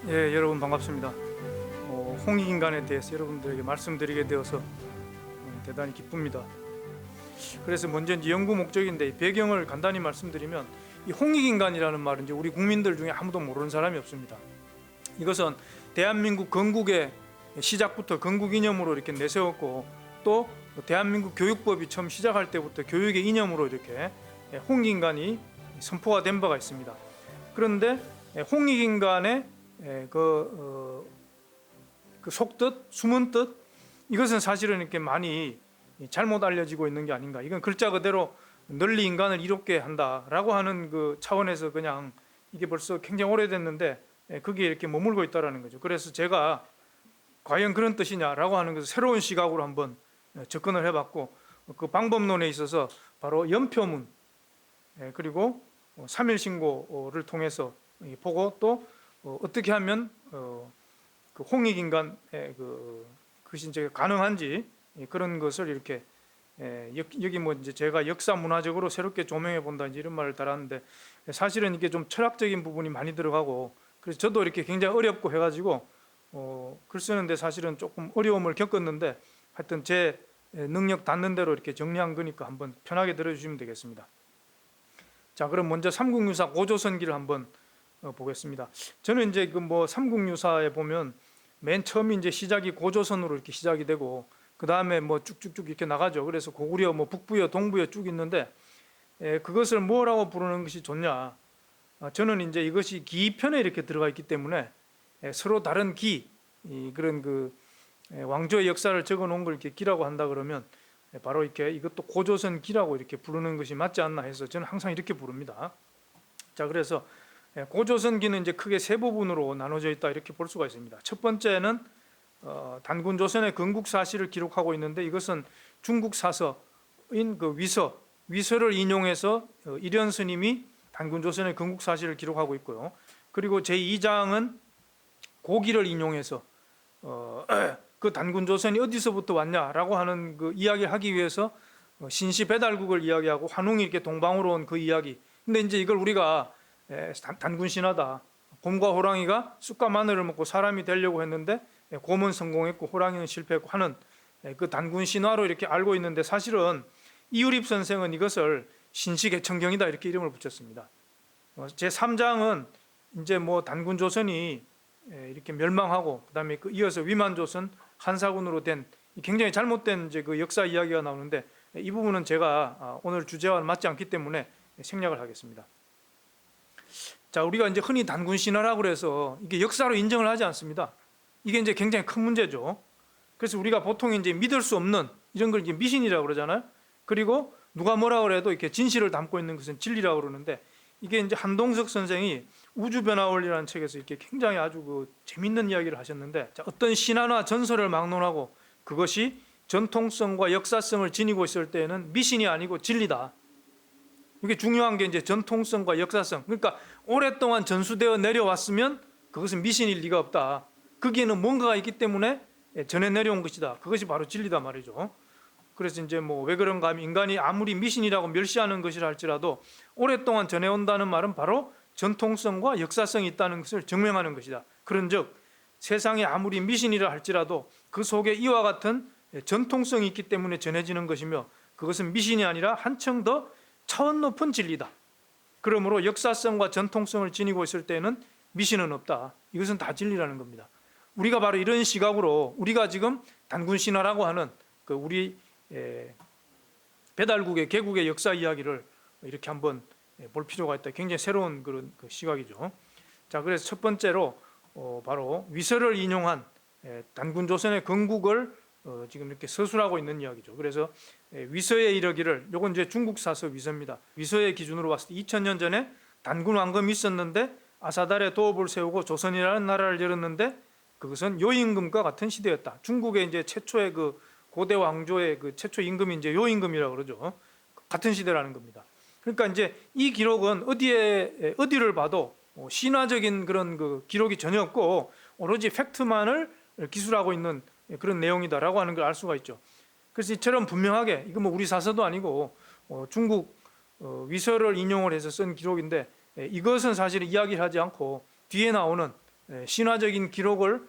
예, 여러분 반갑습니다. 홍익인간에 대해서 여러분들에게 말씀드리게 되어서 대단히 기쁩니다. 그래서 먼저 이제 연구 목적인데 배경을 간단히 말씀드리면 이 홍익인간이라는 말은 이제 우리 국민들 중에 아무도 모르는 사람이 없습니다. 이것은 대한민국 건국의 시작부터 건국 이념으로 이렇게 내세웠고 또 대한민국 교육법이 처음 시작할 때부터 교육의 이념으로 이렇게 홍익인간이 선포가 된 바가 있습니다. 그런데 홍익인간의 그 속뜻, 숨은 뜻 이것은 사실은 이렇게 많이 잘못 알려지고 있는 게 아닌가. 이건 글자 그대로 널리 인간을 이롭게 한다라고 하는 그 차원에서 그냥 이게 벌써 굉장히 오래됐는데 그게 이렇게 머물고 있다라는 거죠. 그래서 제가 과연 그런 뜻이냐라고 하는 것을 새로운 시각으로 한번 접근을 해봤고 그 방법론에 있어서 바로 연표문 그리고 3일 신고를 통해서 보고 또 어떻게 하면 그 홍익인간의 그것이 이제 가능한지 그런 것을 이렇게 여기 뭐 이제 제가 역사 문화적으로 새롭게 조명해 본다 이런 말을 달았는데 사실은 이게 좀 철학적인 부분이 많이 들어가고 그래서 저도 이렇게 굉장히 어렵고 해가지고 글 쓰는데 사실은 조금 어려움을 겪었는데 하여튼 제 능력 닿는 대로 이렇게 정리한 거니까 한번 편하게 들어주시면 되겠습니다. 자, 그럼 먼저 삼국유사 고조선기를 한번 보겠습니다. 저는 이제 그 뭐 삼국유사에 보면 맨 처음이 이제 시작이 고조선으로 이렇게 시작이 되고 그 다음에 뭐 쭉쭉쭉 이렇게 나가죠. 그래서 고구려, 뭐 북부여, 동부여 쭉 있는데 그것을 뭐라고 부르는 것이 좋냐? 저는 이제 이것이 기편에 이렇게 들어가 있기 때문에 서로 다른 그런 그 왕조의 역사를 적어놓은 걸 이렇게 기라고 한다 그러면 바로 이렇게 이것도 고조선 기라고 이렇게 부르는 것이 맞지 않나 해서 저는 항상 이렇게 부릅니다. 자, 그래서 고조선기는 이제 크게 세 부분으로 나눠져 있다 이렇게 볼 수가 있습니다. 첫 번째는 단군 조선의 건국 사실을 기록하고 있는데 이것은 중국 사서인 그 위서를 인용해서 일현 스님이 단군 조선의 건국 사실을 기록하고 있고요. 그리고 제2장은 고기를 인용해서 그 단군 조선이 어디서부터 왔냐라고 하는 그 이야기를 하기 위해서 신시 배달국을 이야기하고 환웅이 이렇게 동방으로 온 그 이야기. 근데 이제 이걸 우리가 단군 신화다. 곰과 호랑이가 쑥과 마늘을 먹고 사람이 되려고 했는데 곰은 성공했고 호랑이는 실패했고 하는 그 단군 신화로 이렇게 알고 있는데 사실은 이유립 선생은 이것을 신시개천경이다 이렇게 이름을 붙였습니다. 제3장은 이제 뭐 단군 조선이 이렇게 멸망하고 그다음에 그 이어서 위만조선 한사군으로 된 굉장히 잘못된 이제 그 역사 이야기가 나오는데 이 부분은 제가 오늘 주제와 맞지 않기 때문에 생략을 하겠습니다. 자, 우리가 이제 흔히 단군 신화라고 그래서 이게 역사로 인정을 하지 않습니다. 이게 이제 굉장히 큰 문제죠. 그래서 우리가 보통 이제 믿을 수 없는 이런 걸 이제 미신이라고 그러잖아요. 그리고 누가 뭐라 그래도 이렇게 진실을 담고 있는 것은 진리라고 그러는데 이게 이제 한동석 선생이 우주변화원리라는 책에서 이렇게 굉장히 아주 그 재밌는 이야기를 하셨는데 자, 어떤 신화나 전설을 막론하고 그것이 전통성과 역사성을 지니고 있을 때에는 미신이 아니고 진리다. 이게 중요한 게 이제 전통성과 역사성. 그러니까 오랫동안 전수되어 내려왔으면 그것은 미신일 리가 없다. 거기에는 뭔가가 있기 때문에 전해 내려온 것이다. 그것이 바로 진리다 말이죠. 그래서 이제 뭐 왜 그런가 하면 인간이 아무리 미신이라고 멸시하는 것이라 할지라도 오랫동안 전해온다는 말은 바로 전통성과 역사성이 있다는 것을 증명하는 것이다. 그런즉 세상에 아무리 미신이라 할지라도 그 속에 이와 같은 전통성이 있기 때문에 전해지는 것이며 그것은 미신이 아니라 한층 더 차원 높은 진리다. 그러므로 역사성과 전통성을 지니고 있을 때는 미신은 없다. 이것은 다 진리라는 겁니다. 우리가 바로 이런 시각으로 우리가 지금 단군 신화라고 하는 그 우리 배달국의 개국의 역사 이야기를 이렇게 한번 볼 필요가 있다. 굉장히 새로운 그런 그 시각이죠. 자, 그래서 첫 번째로 바로 위서를 인용한 단군 조선의 건국을 지금 이렇게 서술하고 있는 이야기죠. 그래서 위서에 이르기를, 요건 이제 중국 사서 위서입니다. 위서의 기준으로 봤을 때 2000년 전에 단군 왕금이 있었는데 아사달에 도읍을 세우고 조선이라는 나라를 열었는데 그것은 요임금과 같은 시대였다. 중국의 이제 최초의 그 고대 왕조의 그 최초 임금이 이제 요임금이라고 그러죠. 같은 시대라는 겁니다. 그러니까 이제 이 기록은 어디를 봐도 신화적인 그런 그 기록이 전혀 없고 오로지 팩트만을 기술하고 있는 그런 내용이다라고 하는 걸 알 수가 있죠. 그래서 이처럼 분명하게 이거 뭐 우리 사서도 아니고 중국 위서를 인용을 해서 쓴 기록인데 이것은 사실 이야기를 하지 않고 뒤에 나오는 신화적인 기록을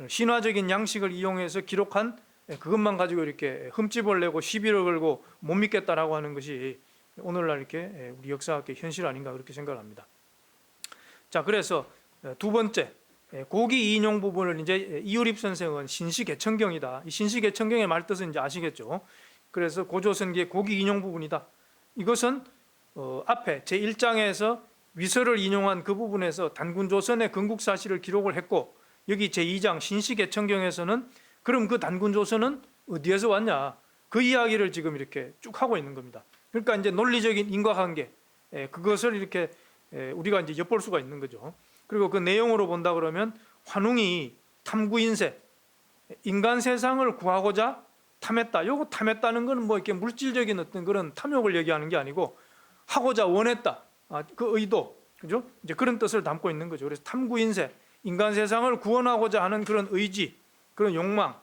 신화적인 양식을 이용해서 기록한 그것만 가지고 이렇게 흠집을 내고 시비를 걸고 못 믿겠다라고 하는 것이 오늘날 이렇게 우리 역사학의 현실 아닌가 그렇게 생각을 합니다. 자, 그래서 두 번째 고기 인용 부분을 이제 이유립 선생은 신시개천경이다. 이 신시개천경의 말뜻은 이제 아시겠죠? 그래서 고조선기의 고기 인용 부분이다. 이것은 앞에 제1장에서 위서를 인용한 그 부분에서 단군조선의 건국사실을 기록을 했고, 여기 제2장 신시개천경에서는 그럼 그 단군조선은 어디에서 왔냐, 그 이야기를 지금 이렇게 쭉 하고 있는 겁니다. 그러니까 이제 논리적인 인과관계, 그것을 이렇게 우리가 이제 엿볼 수가 있는 거죠. 그리고 그 내용으로 본다 그러면 환웅이 탐구인세, 인간 세상을 구하고자 탐했다. 요거 탐했다는 것은 뭐 이렇게 물질적인 어떤 그런 탐욕을 얘기하는 게 아니고 하고자 원했다. 그 의도, 그죠? 이제 그런 뜻을 담고 있는 거죠. 그래서 탐구인세, 인간 세상을 구원하고자 하는 그런 의지, 그런 욕망,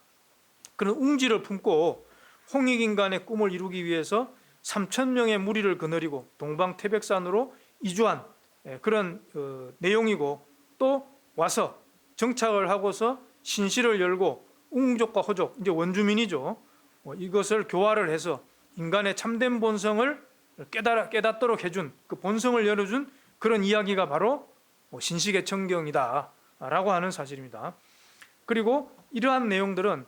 그런 웅지를 품고 홍익인간의 꿈을 이루기 위해서 3,000명의 무리를 거느리고 동방태백산으로 이주한 그런 내용이고, 또 와서 정착을 하고서 신시를 열고 웅족과 호족, 이제 원주민이죠. 이것을 교화를 해서 인간의 참된 본성을 깨닫도록 해준, 그 본성을 열어준 그런 이야기가 바로 신시개천경이다 라고 하는 사실입니다. 그리고 이러한 내용들은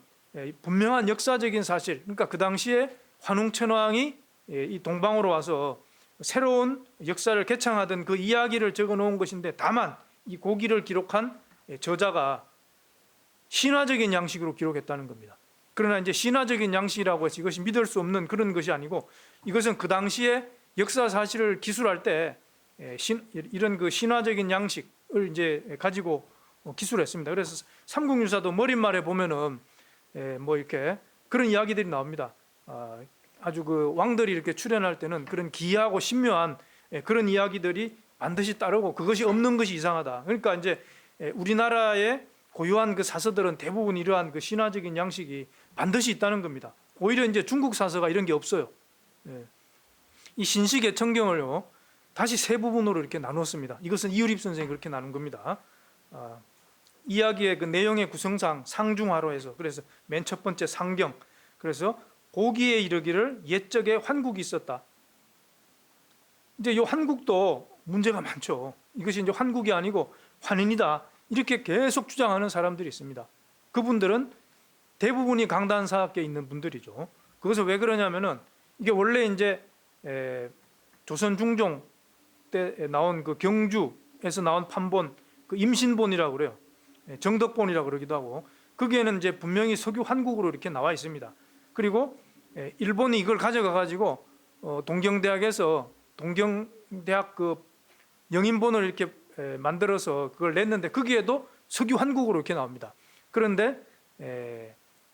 분명한 역사적인 사실, 그러니까 그 당시에 환웅천왕이 이 동방으로 와서 새로운 역사를 개창하던 그 이야기를 적어 놓은 것인데, 다만 이 고기를 기록한 저자가 신화적인 양식으로 기록했다는 겁니다. 그러나 이제 신화적인 양식이라고 해서 이것이 믿을 수 없는 그런 것이 아니고, 이것은 그 당시에 역사 사실을 기술할 때 이런 그 신화적인 양식을 이제 가지고 기술했습니다. 그래서 삼국유사도 머릿말에 보면은 뭐 이렇게 그런 이야기들이 나옵니다. 아주 그 왕들이 이렇게 출연할 때는 그런 기이하고 신묘한 그런 이야기들이 반드시 따르고, 그것이 없는 것이 이상하다. 그러니까 이제 우리나라의 고유한 그 사서들은 대부분 이러한 그 신화적인 양식이 반드시 있다는 겁니다. 오히려 이제 중국 사서가 이런 게 없어요. 이 신시개천경을요 다시 세 부분으로 이렇게 나눴습니다. 이것은 이유립 선생이 그렇게 나눈 겁니다. 이야기의 그 내용의 구성상 상중하로 해서, 그래서 맨 첫 번째 상경, 그래서 고기에 이르기를 옛적에 환국이 있었다. 이제 이 환국도 문제가 많죠. 이것이 이제 환국이 아니고 환인이다, 이렇게 계속 주장하는 사람들이 있습니다. 그분들은 대부분이 강단사학계에 있는 분들이죠. 그것을 왜 그러냐면은 이게 원래 이제 조선 중종 때 나온 그 경주에서 나온 판본, 그 임신본이라고 그래요. 정덕본이라고 그러기도 하고, 거기에는 이제 분명히 석유 환국으로 이렇게 나와 있습니다. 그리고 일본이 이걸 가져가 가지고 동경대학에서 동경대학 그 영인본을 이렇게 만들어서 그걸 냈는데, 거기에도 석유 환국으로 이렇게 나옵니다. 그런데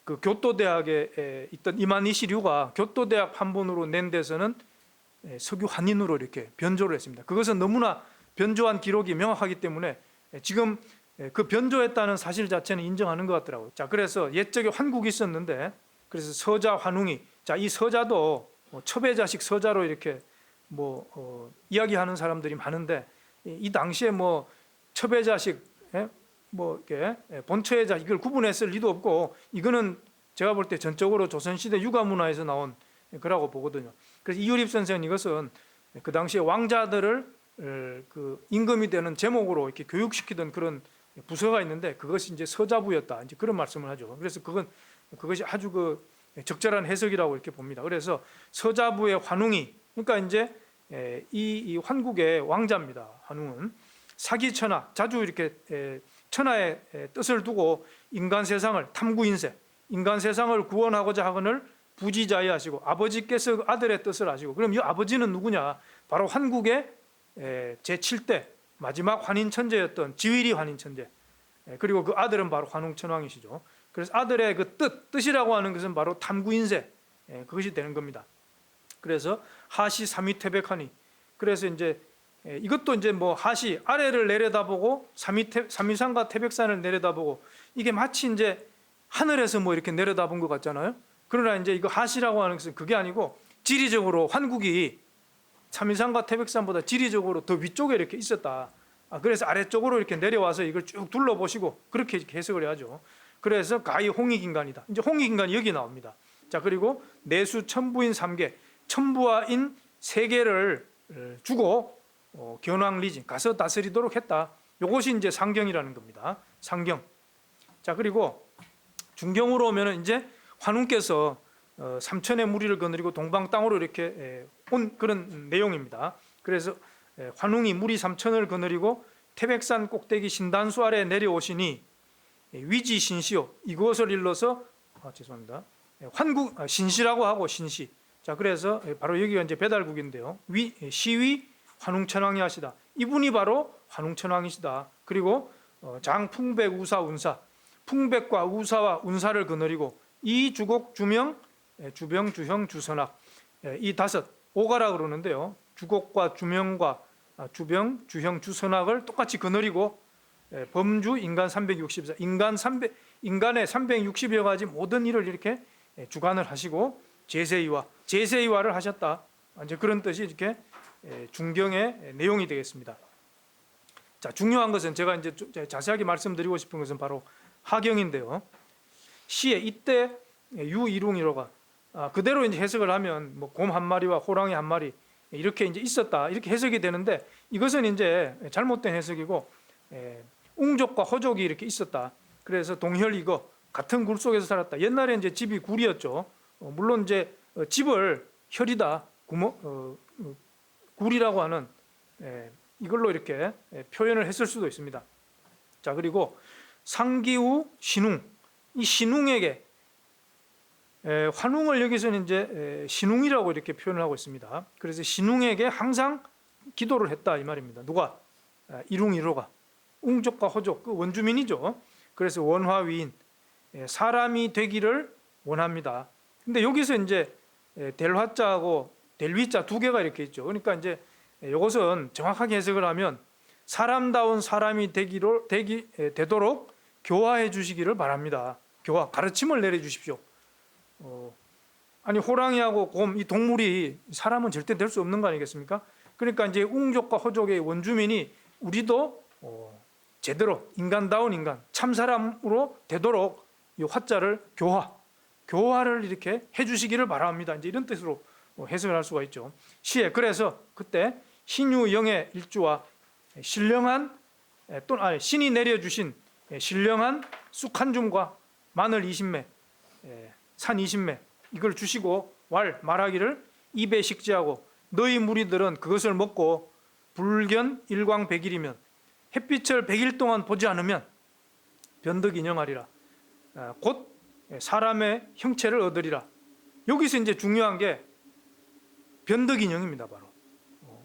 그 교토대학에 있던 이만이시류가 교토대학 판본으로 낸 데서는 석유 환인으로 이렇게 변조를 했습니다. 그것은 너무나 변조한 기록이 명확하기 때문에 지금 그 변조했다는 사실 자체는 인정하는 것 같더라고요. 자, 그래서 옛적에 환국이 있었는데, 그래서 서자 환웅이, 자, 이 서자도 첩의 자식 서자로 이렇게 이야기하는 사람들이 많은데, 이 당시에 첩의 자식, 이렇게 본처의 자식, 이걸 구분했을 리도 없고, 이거는 제가 볼 때 전적으로 조선시대 육아문화에서 나온 거라고 보거든요. 그래서 이유립 선생은 이것은 그 당시에 왕자들을 그 임금이 되는 제목으로 이렇게 교육시키던 그런 부서가 있는데, 그것이 이제 서자부였다, 이제 그런 말씀을 하죠. 그래서 그것이 아주 그 적절한 해석이라고 이렇게 봅니다. 그래서 서자부의 환웅이, 그러니까 이제 이 환국의 왕자입니다. 환웅은 사기천하, 자주 이렇게 천하의 뜻을 두고 인간 세상을 탐구인세, 인간 세상을 구원하고자 하거늘 부지자의하시고, 아버지께서 아들의 뜻을 아시고, 그럼 이 아버지는 누구냐? 바로 환국의 제7대 마지막 환인천재였던 지위리 환인천재, 그리고 그 아들은 바로 환웅천왕이시죠. 그래서 아들의 그 뜻이라고 하는 것은 바로 탐구인세, 그것이 되는 겁니다. 그래서 하시 삼위태백하니, 그래서 이제 이것도 이제 하시 아래를 내려다보고 삼위산과 태백산을 내려다보고, 이게 마치 이제 하늘에서 이렇게 내려다본 것 같잖아요. 그러나 이제 이거 하시라고 하는 것은 그게 아니고, 지리적으로 환국이 삼위산과 태백산보다 지리적으로 더 위쪽에 이렇게 있었다, 그래서 아래쪽으로 이렇게 내려와서 이걸 쭉 둘러보시고 그렇게 해석을 해야죠. 그래서 가히 홍익인간이다. 이제 홍익인간이 여기 나옵니다. 자, 그리고 내수 천부인 3개, 천부와인 3개를 주고 견왕리진 가서 다스리도록 했다. 이것이 이제 상경이라는 겁니다. 상경. 자, 그리고 중경으로 오면은 이제 환웅께서 삼천의 무리를 거느리고 동방 땅으로 이렇게 온 그런 내용입니다. 그래서 환웅이 무리 삼천을 거느리고 태백산 꼭대기 신단수 아래 내려오시니 위지신시요, 이것을 일러서 죄송합니다. 환국 신시라고 하고 신시. 자, 그래서 바로 여기가 이제 배달국인데요. 시위 환웅천왕이 하시다. 이분이 바로 환웅천왕이시다. 그리고 장풍백 우사 운사, 풍백과 우사와 운사를 거느리고 이 주곡 주명 주병 주형 주선학, 이 5 오가라 그러는데요. 주곡과 주명과 주병 주형 주선학을 똑같이 거느리고 범주 인간 364 인간의 360여 가지 모든 일을 이렇게 주관을 하시고 제세이화를 하셨다. 이제 그런 뜻이 이렇게 중경의 내용이 되겠습니다. 자, 중요한 것은 제가 이제 자세하게 말씀드리고 싶은 것은 바로 하경인데요. 시에 이때 유일웅이로가 그대로 이제 해석을 하면 뭐 곰 한 마리와 호랑이 한 마리 이렇게 이제 있었다 이렇게 해석이 되는데, 이것은 이제 잘못된 해석이고 웅족과 호족이 이렇게 있었다. 그래서 동혈이거 같은 굴 속에서 살았다. 옛날에 이제 집이 굴이었죠. 물론 이제 집을 혈이다 굴이라고 하는 이걸로 이렇게 표현을 했을 수도 있습니다. 자, 그리고 상기우 신웅, 이 신웅에게 환웅을 여기서는 이제 신웅이라고 이렇게 표현을 하고 있습니다. 그래서 신웅에게 항상 기도를 했다 이 말입니다. 누가? 일웅이로가 웅족과 호족 그 원주민이죠. 그래서 원화위인 사람이 되기를 원합니다. 근데 여기서 이제 될 화자하고 될 위자 2개가 이렇게 있죠. 그러니까 이제 이것은 정확하게 해석을 하면 사람다운 사람이 되도록 교화해 주시기를 바랍니다. 교화, 가르침을 내려 주십시오. 아니 호랑이하고 곰 이 동물이 사람은 절대 될 수 없는 거 아니겠습니까? 그러니까 이제 웅족과 호족의 원주민이 우리도 제대로 인간다운 인간, 참 사람으로 되도록 이 화자를 교화를 이렇게 해주시기를 바랍니다. 이제 이런 뜻으로 해석을 할 수가 있죠. 시에 그래서 그때 신유영의 일주와 신령한 신이 내려주신 신령한 쑥 한 줌과 마늘 20매, 산 20매 이걸 주시고 말하기를 입에 식지하고 너희 무리들은 그것을 먹고 불견 일광 100일이면 햇빛을 100일 동안 보지 않으면 변덕 인형하리라. 곧 사람의 형체를 얻으리라. 여기서 이제 중요한 게 변덕 인형입니다. 바로.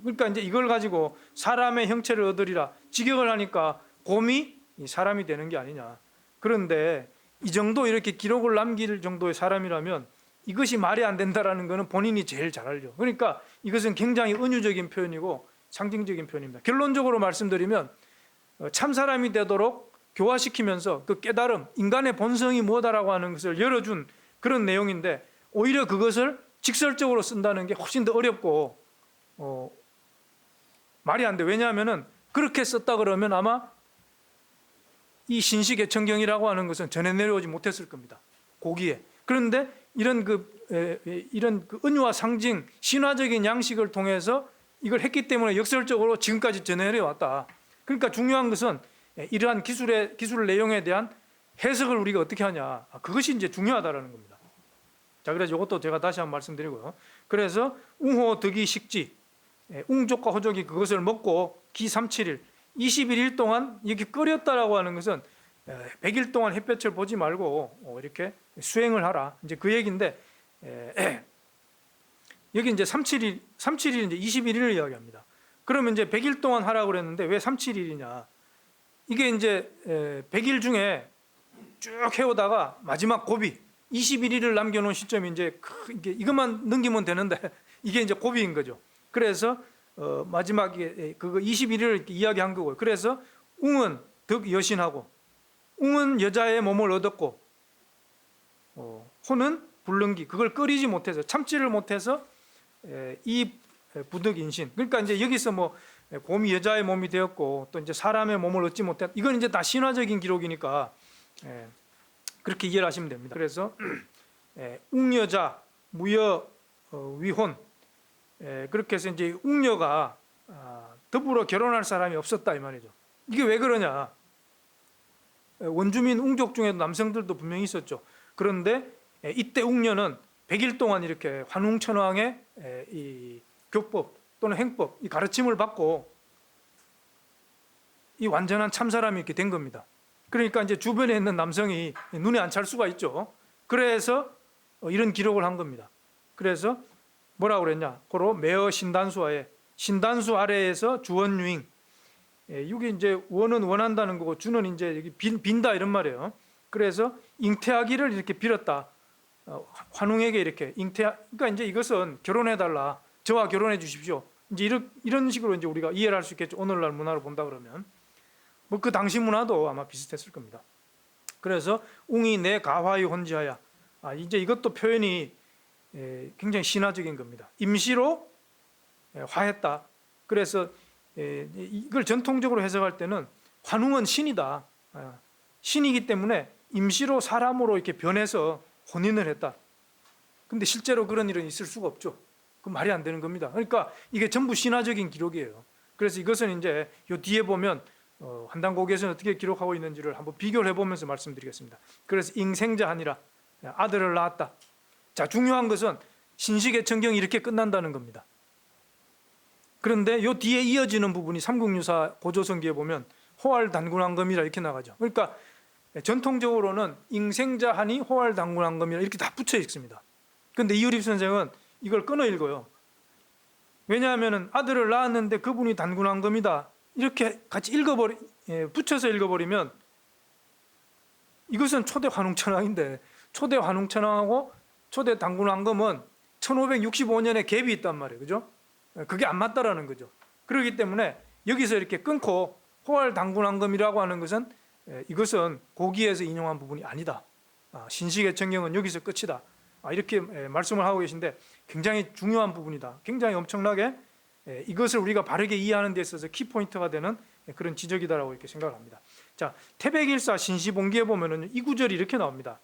그러니까 이제 이걸 가지고 사람의 형체를 얻으리라 직역을 하니까 곰이 사람이 되는 게 아니냐. 그런데 이 정도 이렇게 기록을 남길 정도의 사람이라면 이것이 말이 안 된다라는 것은 본인이 제일 잘 알죠. 그러니까 이것은 굉장히 은유적인 표현이고 상징적인 표현입니다. 결론적으로 말씀드리면 참 사람이 되도록 교화시키면서 그 깨달음, 인간의 본성이 뭐다라고 하는 것을 열어준 그런 내용인데, 오히려 그것을 직설적으로 쓴다는 게 훨씬 더 어렵고 말이 안 돼. 왜냐하면은 그렇게 썼다 그러면 아마 이 신시개천경이라고 하는 것은 전해 내려오지 못했을 겁니다. 고기에. 그런데 이런 그 은유와 상징, 신화적인 양식을 통해서 이걸 했기 때문에 역설적으로 지금까지 전해 내려왔다. 그러니까 중요한 것은 이러한 기술 내용에 대한 해석을 우리가 어떻게 하냐. 그것이 이제 중요하다라는 겁니다. 자, 그래서 이것도 제가 다시 한번 말씀드리고요. 그래서 웅호 덕이 식지, 웅족과 호족이 그것을 먹고 기 37일 21일 동안 이렇게 끓였다라고 하는 것은 100일 동안 햇볕을 보지 말고 이렇게 수행을 하라. 이제 그 얘기인데, 여기 이제 37일 이제 21일을 이야기합니다. 그러면 이제 100일 동안 하라고 그랬는데 왜 37일이냐? 이게 이제 100일 중에 쭉 해오다가 마지막 고비 21일을 남겨놓은 시점이 이제 이것만 넘기면 되는데 이게 이제 고비인 거죠. 그래서 마지막에 그거 21일을 이야기한 거고요. 그래서 웅은 덕 여신하고 웅은 여자의 몸을 얻었고 호는 불능기 그걸 끓이지 못해서 참지를 못해서 이 부덕인신, 그러니까 이제 여기서 뭐 곰이 여자의 몸이 되었고 또 이제 사람의 몸을 얻지 못했다. 이건 이제 다 신화적인 기록이니까 그렇게 이해를 하시면 됩니다. 그래서 웅여자, 무여, 위혼, 그렇게 해서 이제 웅녀가 더불어 결혼할 사람이 없었다 이 말이죠. 이게 왜 그러냐? 원주민 웅족 중에도 남성들도 분명히 있었죠. 그런데 이때 웅녀는 100일 동안 이렇게 환웅천왕의 이 교법 또는 행법, 이 가르침을 받고 이 완전한 참사람이 이렇게 된 겁니다. 그러니까 이제 주변에 있는 남성이 눈에 안 찰 수가 있죠. 그래서 이런 기록을 한 겁니다. 그래서 뭐라고 그랬냐? 고로 매어 신단수하에, 신단수 아래에서 주원유잉. 이게 이제 원은 원한다는 거고 주는 이제 여기 빈다 이런 말이에요. 그래서 잉태하기를 이렇게 빌었다. 환웅에게 이렇게 그러니까 이제 이것은 결혼해달라. 저와 결혼해 주십시오. 이제 이런 식으로 이제 우리가 이해를 할 수 있겠죠. 오늘날 문화를 본다 그러면 뭐 그 당시 문화도 아마 비슷했을 겁니다. 그래서 웅이 내 가화의 혼지하야. 이제 이것도 표현이 굉장히 신화적인 겁니다. 임시로 화했다. 그래서 이걸 전통적으로 해석할 때는 환웅은 신이다. 신이기 때문에 임시로 사람으로 이렇게 변해서 혼인을 했다. 근데 실제로 그런 일은 있을 수가 없죠. 그 말이 안 되는 겁니다. 그러니까 이게 전부 신화적인 기록이에요. 그래서 이것은 이제 요 뒤에 보면 한당고기에서는 어떻게 기록하고 있는지를 한번 비교를 해보면서 말씀드리겠습니다. 그래서 잉생자하니라, 아들을 낳았다. 자, 중요한 것은 신시계천경이 이렇게 끝난다는 겁니다. 그런데 요 뒤에 이어지는 부분이 삼국유사 고조성기에 보면 호알단군왕검이라 이렇게 나가죠. 그러니까 전통적으로는 잉생자하니 호알단군왕검이라 이렇게 다 붙여 있습니다. 그런데 이유립 선생은 이걸 끊어 읽어요. 왜냐하면 아들을 낳았는데 그분이 단군왕검이다 이렇게 같이 붙여서 읽어버리면 이것은 초대 환웅천왕인데 초대 환웅천왕하고 초대 단군왕검은 1565년에 갭이 있단 말이에요. 그죠? 그게 안 맞다라는 거죠. 그렇기 때문에 여기서 이렇게 끊고 호알단군왕검이라고 하는 것은 이것은 고기에서 인용한 부분이 아니다. 신시계천경은 여기서 끝이다. 이렇게 말씀을 하고 계신데 굉장히 중요한 부분이다. 굉장히 엄청나게 이것을 우리가 바르게 이해하는 데 있어서 키포인트가 되는 그런 지적이다라고 이렇게 생각을 합니다. 자, 태백일사 신시봉기에 보면은 이 구절이 이렇게 나옵니다.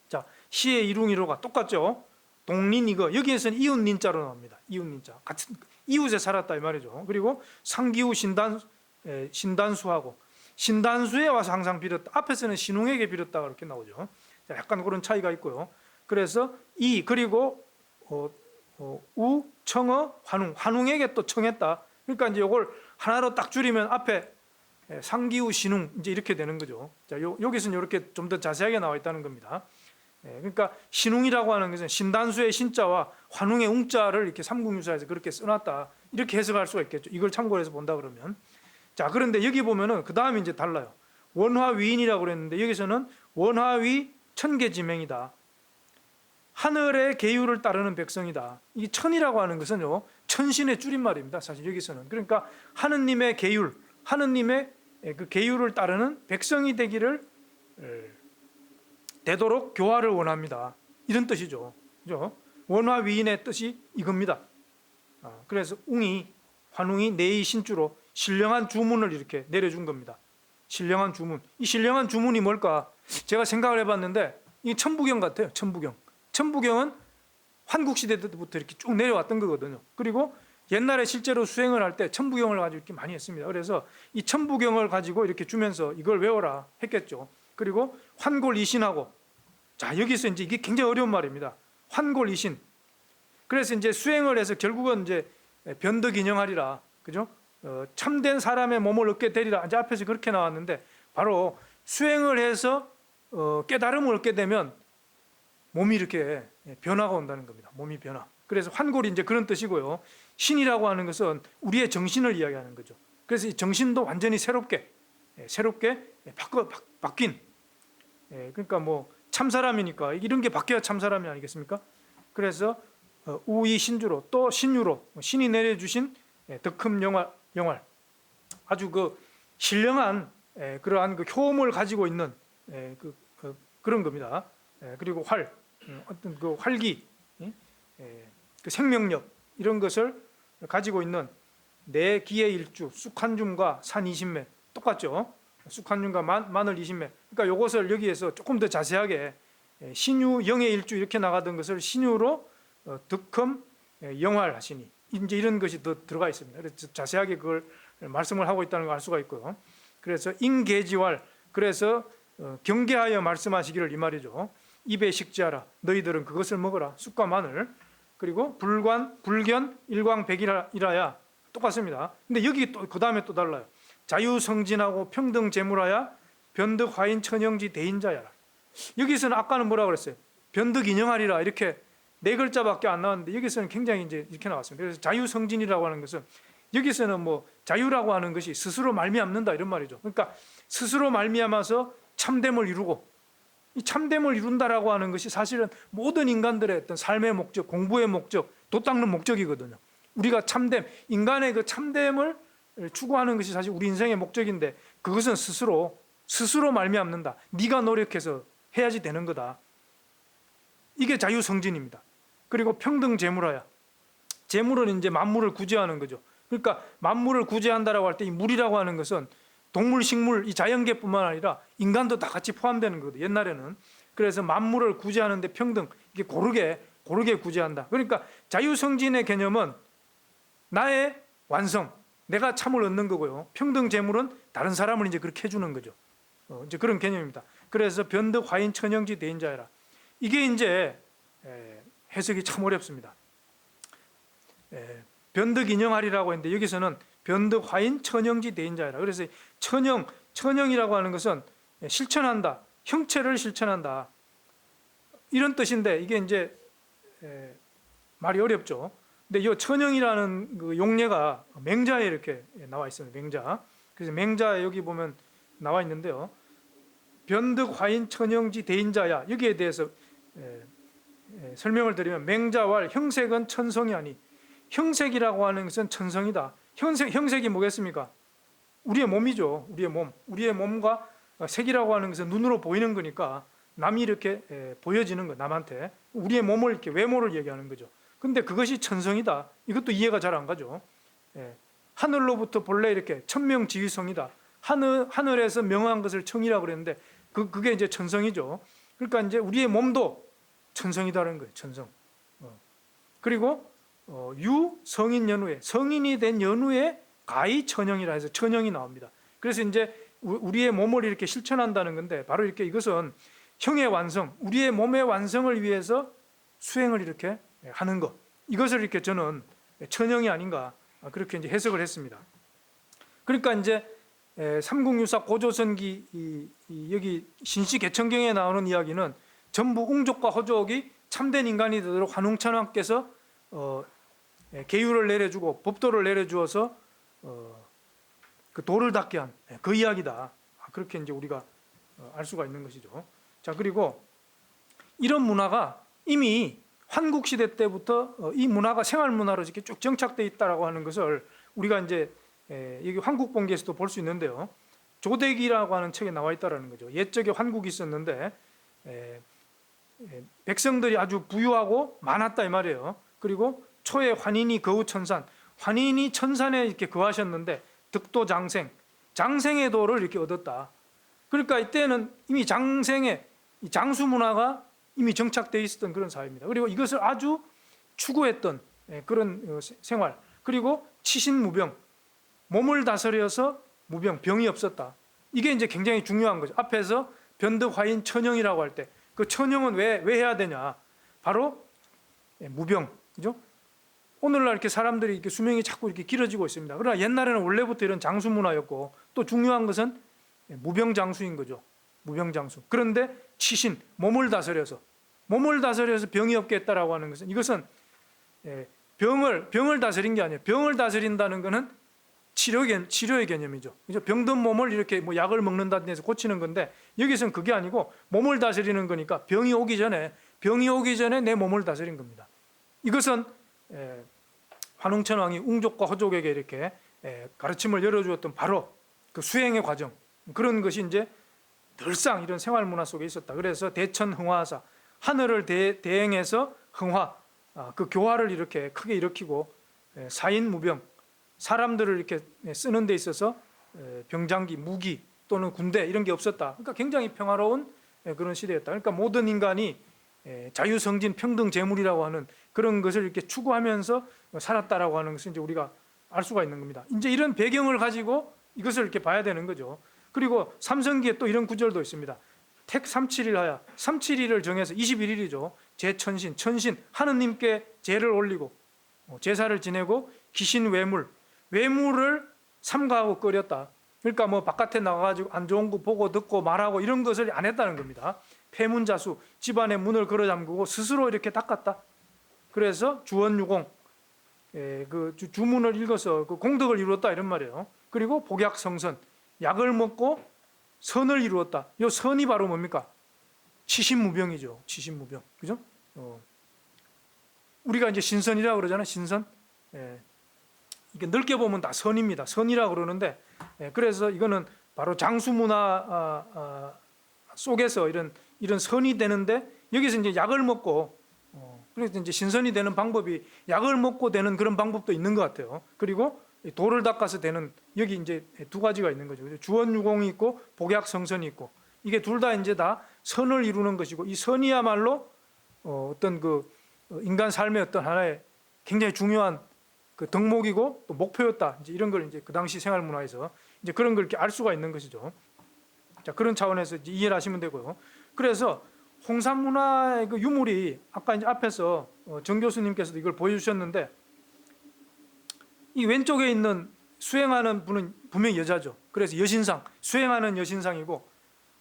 자, 시의 이룽이로가 똑같죠. 동린 이거 여기에서는 이웃닌자로 나옵니다. 이웃닌자 같은 이웃에 살았다 이 말이죠. 그리고 상기후 신단수하고 신단수에 와서 항상 빌었다. 앞에서는 신웅에게 빌었다 그렇게 나오죠. 자, 약간 그런 차이가 있고요. 그래서 그리고 우, 청어, 환웅에게 또 청했다. 그러니까 이제 이걸 하나로 딱 줄이면 앞에 상기우, 신웅 이제 이렇게 되는 거죠. 자, 여기서는 이렇게 좀 더 자세하게 나와 있다는 겁니다. 그러니까 신웅이라고 하는 것은 신단수의 신자와 환웅의 웅자를 이렇게 삼국유사에서 그렇게 써놨다. 이렇게 해석할 수가 있겠죠. 이걸 참고해서 본다 그러면. 자, 그런데 여기 보면은 그 다음에 이제 달라요. 원화위인이라고 그랬는데 여기서는 원화위 천계지명이다. 하늘의 계율을 따르는 백성이다. 이 천이라고 하는 것은요, 천신의 줄임말입니다. 사실 여기서는. 그러니까 하느님의 계율, 하느님의 그 계율을 따르는 백성이 되기를 되도록 교화를 원합니다. 이런 뜻이죠. 그죠? 원화위인의 뜻이 이겁니다. 그래서 환웅이 내의 신주로 신령한 주문을 이렇게 내려준 겁니다. 신령한 주문. 이 신령한 주문이 뭘까? 제가 생각을 해봤는데 이 천부경 같아요. 천부경은 환국시대 때부터 이렇게 쭉 내려왔던 거거든요. 그리고 옛날에 실제로 수행을 할 때 천부경을 가지고 이렇게 많이 했습니다. 그래서 이 천부경을 가지고 이렇게 주면서 이걸 외워라 했겠죠. 그리고 환골이신하고, 자, 여기서 이제 이게 굉장히 어려운 말입니다. 환골이신. 그래서 이제 수행을 해서 결국은 이제 변덕인영하리라. 그죠? 참된 사람의 몸을 얻게 되리라. 이제 앞에서 그렇게 나왔는데 바로 수행을 해서 깨달음을 얻게 되면 몸이 이렇게 변화가 온다는 겁니다. 몸이 변화. 그래서 환골이 이제 그런 뜻이고요. 신이라고 하는 것은 우리의 정신을 이야기하는 거죠. 그래서 이 정신도 완전히 새롭게 바뀐. 그러니까 뭐 참사람이니까 이런 게 바뀌어야 참사람이 아니겠습니까? 그래서 우이 신주로 또 신유로 신이 내려주신 덕흠 영활 아주 그 신령한 그러한 그 효험을 가지고 있는 그런 겁니다. 그리고 어떤 그 활기, 그 생명력 이런 것을 가지고 있는 내 기의 일주, 쑥 한 줌과 산 20매 똑같죠? 쑥 한 줌과 마늘 20매. 그러니까 이것을 여기에서 조금 더 자세하게 신유 영의 일주 이렇게 나가던 것을 신유로 득흠 영활하시니 이제 이런 것이 더 들어가 있습니다. 그래서 자세하게 그걸 말씀을 하고 있다는 걸 알 수가 있고요. 그래서 인계지활, 그래서 경계하여 말씀하시기를 이 말이죠. 입에 식지하라. 너희들은 그것을 먹어라. 쑥과 마늘. 그리고 불관, 불견, 일광백일하야 똑같습니다. 근데 여기 또 그 다음에 또 달라요. 자유성진하고 평등재물하야 변덕화인 천영지 대인자야라. 여기서는 아까는 뭐라 그랬어요? 변덕인영하리라 이렇게 네 글자밖에 안 나왔는데 여기서는 굉장히 이제 이렇게 나왔습니다. 그래서 자유성진이라고 하는 것은 여기서는 뭐 자유라고 하는 것이 스스로 말미암는다 이런 말이죠. 그러니까 스스로 말미암아서 참됨을 이루고, 이 참됨을 이룬다라고 하는 것이 사실은 모든 인간들의 어떤 삶의 목적, 공부의 목적, 도 닦는 목적이거든요. 우리가 참됨, 인간의 그 참됨을 추구하는 것이 사실 우리 인생의 목적인데 그것은 스스로 말미암는다. 네가 노력해서 해야지 되는 거다. 이게 자유성진입니다. 그리고 평등재물하야. 재물은 이제 만물을 구제하는 거죠. 그러니까 만물을 구제한다라고 할 때 이 물이라고 하는 것은 동물, 식물, 이 자연계뿐만 아니라 인간도 다 같이 포함되는 거거든요. 옛날에는. 그래서 만물을 구제하는데 평등, 이게 고르게 구제한다. 그러니까 자유성진의 개념은 나의 완성, 내가 참을 얻는 거고요. 평등재물은 다른 사람을 이제 그렇게 해주는 거죠. 이제 그런 개념입니다. 그래서 변덕화인 천영지 대인자여라. 이게 이제 해석이 참 어렵습니다. 변덕인영하리라고 했는데 여기서는 변덕화인 천영지 대인자여라. 그래서 천영이라고 하는 것은 실천한다, 형체를 실천한다 이런 뜻인데 이게 이제 말이 어렵죠. 근데 이 천영이라는 그 용례가 맹자에 이렇게 나와 있습니다. 맹자. 그래서 맹자에 여기 보면 나와 있는데요. 변덕화인 천영지 대인자야. 여기에 대해서 설명을 드리면 맹자왈 형색은 천성이 아니. 형색이라고 하는 것은 천성이다. 형색이 뭐겠습니까? 우리의 몸이죠. 우리의 몸과 색이라고 하는 것은 눈으로 보이는 거니까 남이 이렇게 보여지는 거, 남한테 우리의 몸을 이렇게 외모를 얘기하는 거죠. 근데 그것이 천성이다. 이것도 이해가 잘 안 가죠. 하늘로부터 본래 이렇게 천명지휘성이다. 하늘에서 명한 것을 청이라고 그랬는데 그게 이제 천성이죠. 그러니까 이제 우리의 몸도 천성이다는 거예요. 천성. 그리고 유성인 연후에, 성인이 된 연후에 가히 천영이라 해서 천영이 나옵니다. 그래서 이제 우리의 몸을 이렇게 실천한다는 건데 바로 이렇게 이것은 형의 완성, 우리의 몸의 완성을 위해서 수행을 이렇게 하는 것, 이것을 이렇게 저는 천영이 아닌가 그렇게 이제 해석을 했습니다. 그러니까 이제 삼국유사 고조선기 여기 신시개천경에 나오는 이야기는 전부 웅족과 허족이 참된 인간이 되도록 환웅천왕께서 계율을 내려주고 법도를 내려주어서 그 도를 닦게 한 그 이야기다. 그렇게 이제 우리가 알 수가 있는 것이죠. 자, 그리고 이런 문화가 이미 환국 시대 때부터 이 문화가 생활 문화로 이렇게 쭉 정착되어 있다라고 하는 것을 우리가 이제 여기 환국본기에서도 볼 수 있는데요. 조대기라고 하는 책에 나와 있다라는 거죠. 옛적에 환국이 있었는데 백성들이 아주 부유하고 많았다 이 말이에요. 그리고 초에 환인이 거우 천산, 환인이 천산에 이렇게 거하셨는데 득도 장생의 도를 이렇게 얻었다. 그러니까 이때는 이미 장생의 장수 문화가 이미 정착되어 있었던 그런 사회입니다. 그리고 이것을 아주 추구했던 그런 생활. 그리고 치신무병, 몸을 다스려서 무병, 병이 없었다. 이게 이제 굉장히 중요한 거죠. 앞에서 변덕화인 천영이라고 할 때 그 천영은 왜 해야 되냐? 바로 무병, 그죠? 오늘날 이렇게 사람들이 이렇게 수명이 자꾸 이렇게 길어지고 있습니다. 그러나 옛날에는 원래부터 이런 장수 문화였고 또 중요한 것은 무병장수인 거죠. 무병장수. 그런데 치신, 몸을 다스려서 병이 없게 했다라고 하는 것은 이것은 병을 다스린 게 아니에요. 병을 다스린다는 것은 치료의 개념이죠. 병든 몸을 이렇게 뭐 약을 먹는다든지 해서 고치는 건데 여기서는 그게 아니고 몸을 다스리는 거니까 병이 오기 전에 내 몸을 다스린 겁니다. 이것은 환웅천왕이 웅족과 허족에게 이렇게 가르침을 열어주었던 바로 그 수행의 과정, 그런 것이 이제 늘상 이런 생활 문화 속에 있었다. 그래서 대천흥화하사, 하늘을 대행해서 흥화, 그 교화를 이렇게 크게 일으키고 사인무병, 사람들을 이렇게 쓰는 데 있어서 병장기, 무기 또는 군대 이런 게 없었다. 그러니까 굉장히 평화로운 그런 시대였다. 그러니까 모든 인간이 자유성진 평등 재물이라고 하는 그런 것을 이렇게 추구하면서 살았다라고 하는 것을 이제 우리가 알 수가 있는 겁니다. 이제 이런 배경을 가지고 이것을 이렇게 봐야 되는 거죠. 그리고 삼성기에 또 이런 구절도 있습니다. 택 37일 하야, 37일을 정해서 21일이죠. 제천신, 천신, 하느님께 제를 올리고 제사를 지내고 귀신 외물을 삼가하고 끓였다. 그러니까 뭐 바깥에 나가가지고 안 좋은 거 보고 듣고 말하고 이런 것을 안 했다는 겁니다. 폐문자수, 집안의 문을 걸어 잠그고 스스로 이렇게 닦았다. 그래서 주원유공, 그 주문을 읽어서 그 공덕을 이루었다 이런 말이에요. 그리고 복약성선, 약을 먹고 선을 이루었다. 이 선이 바로 뭡니까? 치신무병이죠. 치신무병, 그죠? 우리가 이제 신선이라고 그러잖아요. 신선. 이게 넓게 보면 다 선입니다. 선이라고 그러는데, 그래서 이거는 바로 장수문화 속에서 이런 선이 되는데, 여기서 이제 약을 먹고, 그래서 이제 신선이 되는 방법이 약을 먹고 되는 그런 방법도 있는 것 같아요. 그리고 돌을 닦아서 되는, 여기 이제 두 가지가 있는 거죠. 주원유공이 있고 복약성선이 있고, 이게 둘 다 이제 다 선을 이루는 것이고, 이 선이야말로 어떤 그 인간 삶의 어떤 하나의 굉장히 중요한 그 덕목이고 또 목표였다. 이제 이런 걸 이제 그 당시 생활 문화에서 이제 그런 걸 이렇게 알 수가 있는 것이죠. 자, 그런 차원에서 이제 이해를 하시면 되고요. 그래서 홍산 문화의 그 유물이 아까 이제 앞에서 정 교수님께서도 이걸 보여주셨는데, 이 왼쪽에 있는 수행하는 분은 분명히 여자죠. 그래서 여신상, 수행하는 여신상이고,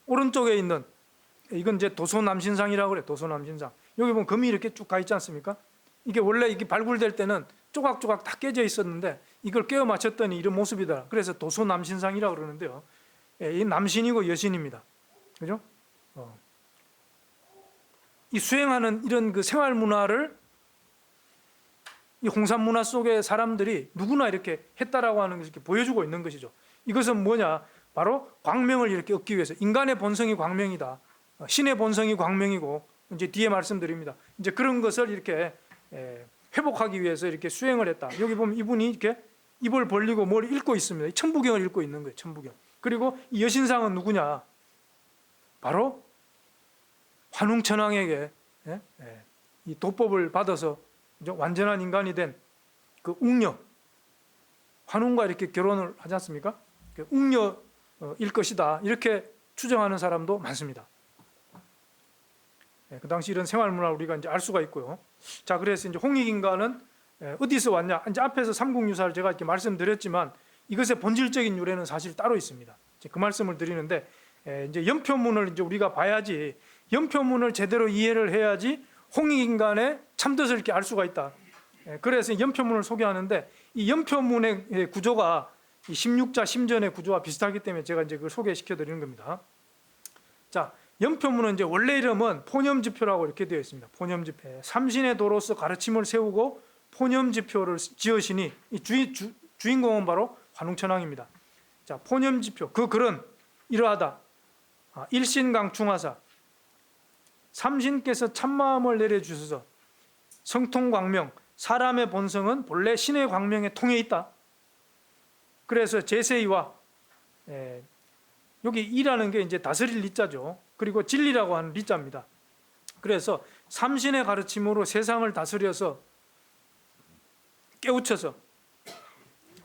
오른쪽에 있는 이건 이제 도소남신상이라고 그래요. 도소남신상. 여기 보면 금이 이렇게 쭉 가 있지 않습니까? 이게 원래 이게 발굴될 때는 조각조각 다 깨져 있었는데 이걸 깨어 맞췄더니 이런 모습이다. 그래서 도소남신상이라고 그러는데요. 이 남신이고 여신입니다. 그죠? 이 수행하는 이런 그 생활 문화를 이 홍산 문화 속의 사람들이 누구나 이렇게 했다라고 하는 것을 이렇게 보여주고 있는 것이죠. 이것은 뭐냐? 바로 광명을 이렇게 얻기 위해서. 인간의 본성이 광명이다. 신의 본성이 광명이고, 이제 뒤에 말씀드립니다. 이제 그런 것을 이렇게 회복하기 위해서 이렇게 수행을 했다. 여기 보면 이분이 이렇게 입을 벌리고 뭘 읽고 있습니다. 천부경을 읽고 있는 거예요. 천부경. 그리고 이 여신상은 누구냐? 바로 환웅천왕에게 이 도법을 받아서 완전한 인간이 된 그 웅녀, 환웅과 이렇게 결혼을 하지 않습니까? 웅녀일 것이다. 이렇게 추정하는 사람도 많습니다. 그 당시 이런 생활 문화를 우리가 이제 알 수가 있고요. 자, 그래서 이제 홍익인간은 어디서 왔냐? 이제 앞에서 삼국유사를 제가 이렇게 말씀드렸지만 이것의 본질적인 유래는 사실 따로 있습니다. 그 말씀을 드리는데, 이제 연표문을 이제 우리가 봐야지, 연표문을 제대로 이해를 해야지 홍익인간의 참뜻을 이렇게 알 수가 있다. 그래서 연표문을 소개하는데, 이 연표문의 구조가 이 16자 심전의 구조와 비슷하기 때문에 제가 이제 그걸 소개시켜 드리는 겁니다. 자, 연표문은 이제 원래 이름은 포념지표라고 이렇게 되어 있습니다. 포념지표. 삼신의 도로서 가르침을 세우고 포념지표를 지으시니 이 주인공은 바로 환웅천왕입니다. 자, 포념지표. 그 글은 이러하다. 일신강충하사. 삼신께서 참마음을 내려주셔서 성통광명, 사람의 본성은 본래 신의 광명에 통해 있다. 그래서 제세이와 여기 이라는 게 이제 다스릴 리자죠. 그리고 진리라고 하는 리자입니다. 그래서 삼신의 가르침으로 세상을 다스려서 깨우쳐서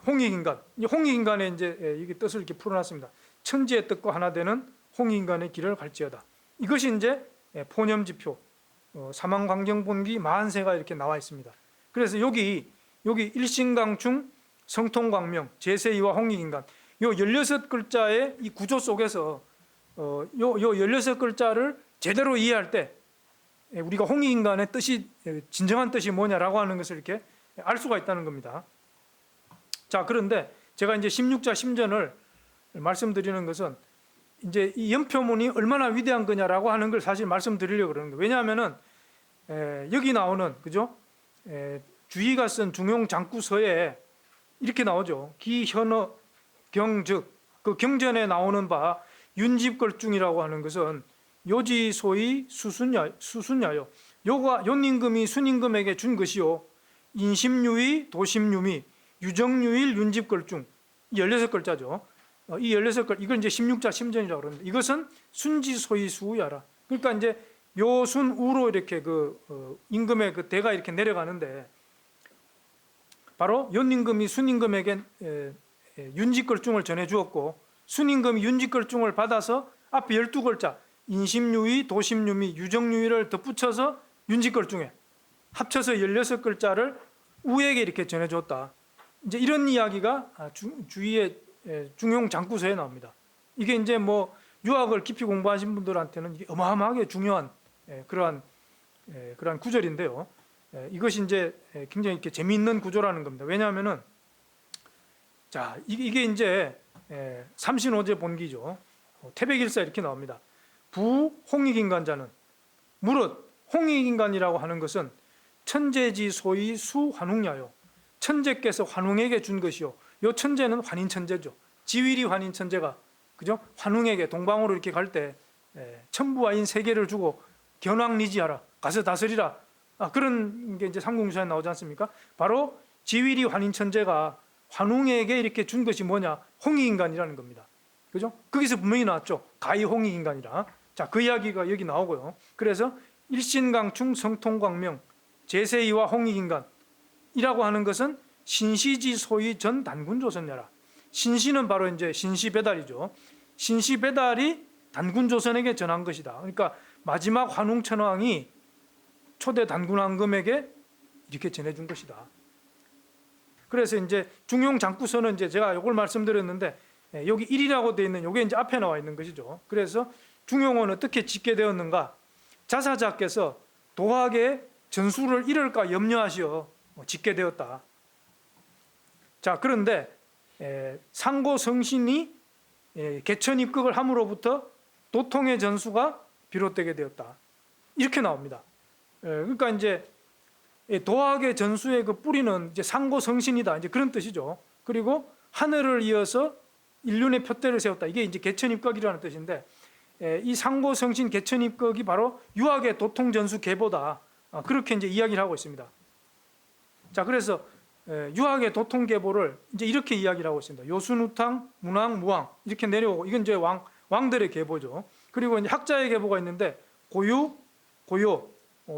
홍익인간, 홍익인간의 이제 이게 뜻을 이렇게 풀어놨습니다. 천지의 뜻과 하나 되는 홍익인간의 길을 갈지어다. 이것이 이제 포념지표, 사망광경본기 40세가 이렇게 나와 있습니다. 그래서 여기 일신강충, 성통광명, 제세이와 홍익인간, 요 16글자의 이 구조 속에서 요 16글자를 제대로 이해할 때 우리가 홍익인간의 뜻이, 진정한 뜻이 뭐냐라고 하는 것을 이렇게 알 수가 있다는 겁니다. 자, 그런데 제가 이제 16자 심전을 말씀드리는 것은 이제 이 연표문이 얼마나 위대한 거냐라고 하는 걸 사실 말씀드리려고 그러는 거예요. 왜냐하면은 여기 나오는, 그죠? 주의가 쓴 중용장구서에 이렇게 나오죠. 기현어 경즉, 그 경전에 나오는 바 윤집걸중이라고 하는 것은 요지소의 수순야요. 요가 요임금이 순임금에게 준 것이요. 인심유의 도심유미 유정유일 윤집걸중 16글자죠. 이 16글 이걸 이제 16자 심전이라고 그러는데 이것은 순지소이수야라. 그러니까 이제 묘순우로 이렇게 임금의 그 대가 이렇게 내려가는데 바로 연임금이 순임금에게 윤직걸중을 전해 주었고 순임금이 윤직걸중을 받아서 앞에 12글자 인심유의, 도심유미, 유정유의를 덧붙여서 윤직걸중에 합쳐서 16글자를 우에게 이렇게 전해 줬다. 이제 이런 이야기가 주위의 중용 장구서에 나옵니다. 이게 이제 뭐 유학을 깊이 공부하신 분들한테는 이게 어마어마하게 중요한 그러한 구절인데요. 이것이 이제 굉장히 이렇게 재미있는 구조라는 겁니다. 왜냐하면은 자 이게 이제 삼신오제 본기죠. 태백일사 이렇게 나옵니다. 부 홍익인간자는 무릇 홍익인간이라고 하는 것은 천재지 소위 수환웅야요. 천재께서 환웅에게 준 것이요. 요 천재는 환인천재죠. 지위리 환인천재가 그죠? 환웅에게 동방으로 이렇게 갈 때 천부와인 세 개를 주고 견왕리지하라 가서 다스리라. 그런 게 이제 삼국유사에 나오지 않습니까? 바로 지위리 환인천재가 환웅에게 이렇게 준 것이 뭐냐? 홍익인간이라는 겁니다. 그죠? 거기서 분명히 나왔죠. 가히 홍익인간이라. 자, 그 이야기가 여기 나오고요. 그래서 일신강충 성통광명 제세이와 홍익인간이라고 하는 것은 신시지 소위 전 단군조선야라. 신시는 바로 이제 신시배달이죠. 신시배달이 단군조선에게 전한 것이다. 그러니까 마지막 환웅천왕이 초대 단군왕금에게 이렇게 전해준 것이다. 그래서 이제 중용 장구서는 이제 제가 이걸 말씀드렸는데 여기 1이라고 되어 있는 이게 이제 앞에 나와 있는 것이죠. 그래서 중용은 어떻게 짓게 되었는가? 자사자께서 도학의 전수를 잃을까 염려하시어 짓게 되었다. 자, 그런데 상고성신이 개천입극을 함으로부터 도통의 전수가 비롯되게 되었다. 이렇게 나옵니다. 그러니까 이제 도학의 전수의 그 뿌리는 이제 상고성신이다. 이제 그런 뜻이죠. 그리고 하늘을 이어서 인륜의 표대를 세웠다. 이게 이제 개천입극이라는 뜻인데 이 상고성신 개천입극이 바로 유학의 도통전수 계보다. 그렇게 이제 이야기를 하고 있습니다. 자, 그래서 유학의 도통계보를 이제 이렇게 이야기를 하고 있습니다. 요순우탕, 문왕, 무왕 이렇게 내려오고 이건 이제 왕들의 계보죠. 그리고 이제 학자의 계보가 있는데 고유, 고요,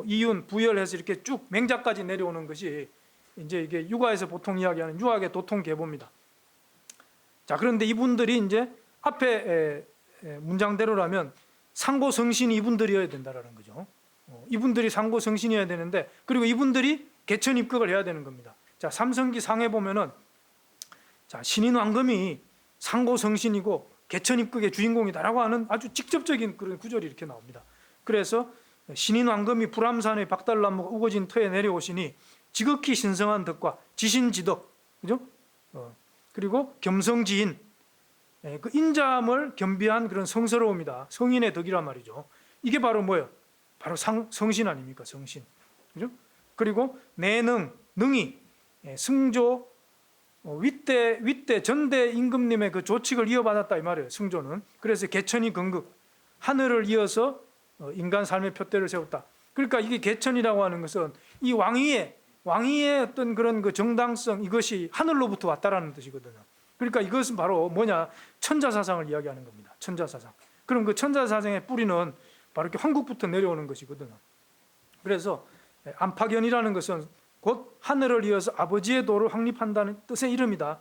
이윤, 부열해서 이렇게 쭉 맹자까지 내려오는 것이 이제 이게 육아에서 보통 이야기하는 유학의 도통계보입니다. 자, 그런데 이분들이 이제 앞에 문장대로라면 상고성신이 이분들이어야 된다라는 거죠. 이분들이 상고성신이어야 되는데 그리고 이분들이 개천입극을 해야 되는 겁니다. 자, 삼성기 상에 보면은 자, 신인왕금이 상고성신이고 개천입극의 주인공이다라고 하는 아주 직접적인 그런 구절이 이렇게 나옵니다. 그래서 신인왕금이 불암산의 박달나무가 우거진 터에 내려오시니 지극히 신성한 덕과 지신지덕, 그죠? 그리고 겸성지인, 그 인자함을 겸비한 그런 성스러움이다. 성인의 덕이란 말이죠. 이게 바로 뭐예요? 바로 성신 아닙니까? 성신, 그죠? 그리고 내능, 능이 승조, 윗대 전대 임금님의 그 조칙을 이어받았다 이 말이에요. 승조는. 그래서 개천이 건극, 하늘을 이어서 인간 삶의 표대를 세웠다. 그러니까 이게 개천이라고 하는 것은 이 왕위의 어떤 그런 그 정당성, 이것이 하늘로부터 왔다라는 뜻이거든요. 그러니까 이것은 바로 뭐냐? 천자사상을 이야기하는 겁니다. 천자사상. 그럼 그 천자사상의 뿌리는 바로 이렇게 황국부터 내려오는 것이거든요. 그래서 안팎연이라는 것은 곧 하늘을 이어서 아버지의 도를 확립한다는 뜻의 이름이다.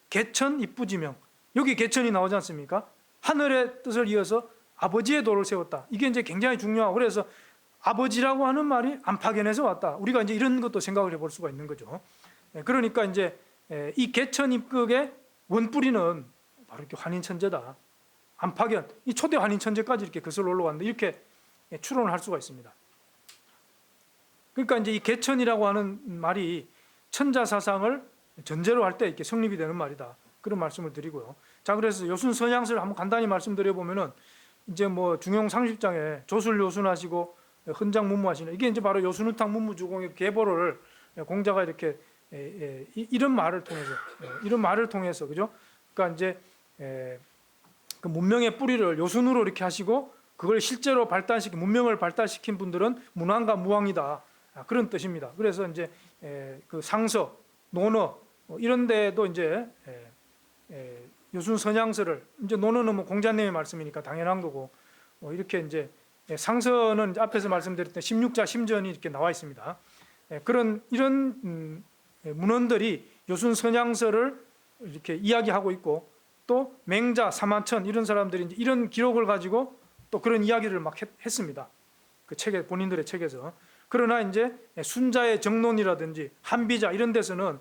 개천 입부지명. 여기 개천이 나오지 않습니까? 하늘의 뜻을 이어서 아버지의 도를 세웠다. 이게 이제 굉장히 중요하고 그래서 아버지라고 하는 말이 안팎연에서 왔다. 우리가 이제 이런 것도 생각을 해볼 수가 있는 거죠. 그러니까 이제 이 개천 입극의 원뿌리는 바로 이렇게 환인천재다. 안팎연, 이 초대 환인천재까지 이렇게 거슬러 올라왔는데 이렇게 추론을 할 수가 있습니다. 그러니까 이제 이 개천이라고 하는 말이 천자사상을 전제로 할 때 이렇게 성립이 되는 말이다. 그런 말씀을 드리고요. 자, 그래서 요순 선양서를 한번 간단히 말씀드려 보면은 이제 뭐 중용 30장에 조술 요순하시고 헌장 문무하시는 이게 이제 바로 요순우탕 문무주공의 계보를 공자가 이렇게 이런 말을 통해서 그죠? 그러니까 이제 그 문명의 뿌리를 요순으로 이렇게 하시고 그걸 실제로 문명을 발달시킨 분들은 문왕과 무왕이다. 그런 뜻입니다. 그래서 이제 그 상서, 논어, 이런데도 이제 요순 선양서를 이제 논어는 뭐 공자님의 말씀이니까 당연한 거고 이렇게 이제 상서는 이제 앞에서 말씀드렸던 16자 심전이 이렇게 나와 있습니다. 이런 문헌들이 요순 선양서를 이렇게 이야기하고 있고 또 맹자, 사만천 이런 사람들이 이제 이런 기록을 가지고 또 그런 이야기를 막 했습니다. 그 책에 본인들의 책에서. 그러나 이제 순자의 정론이라든지 한비자 이런 데서는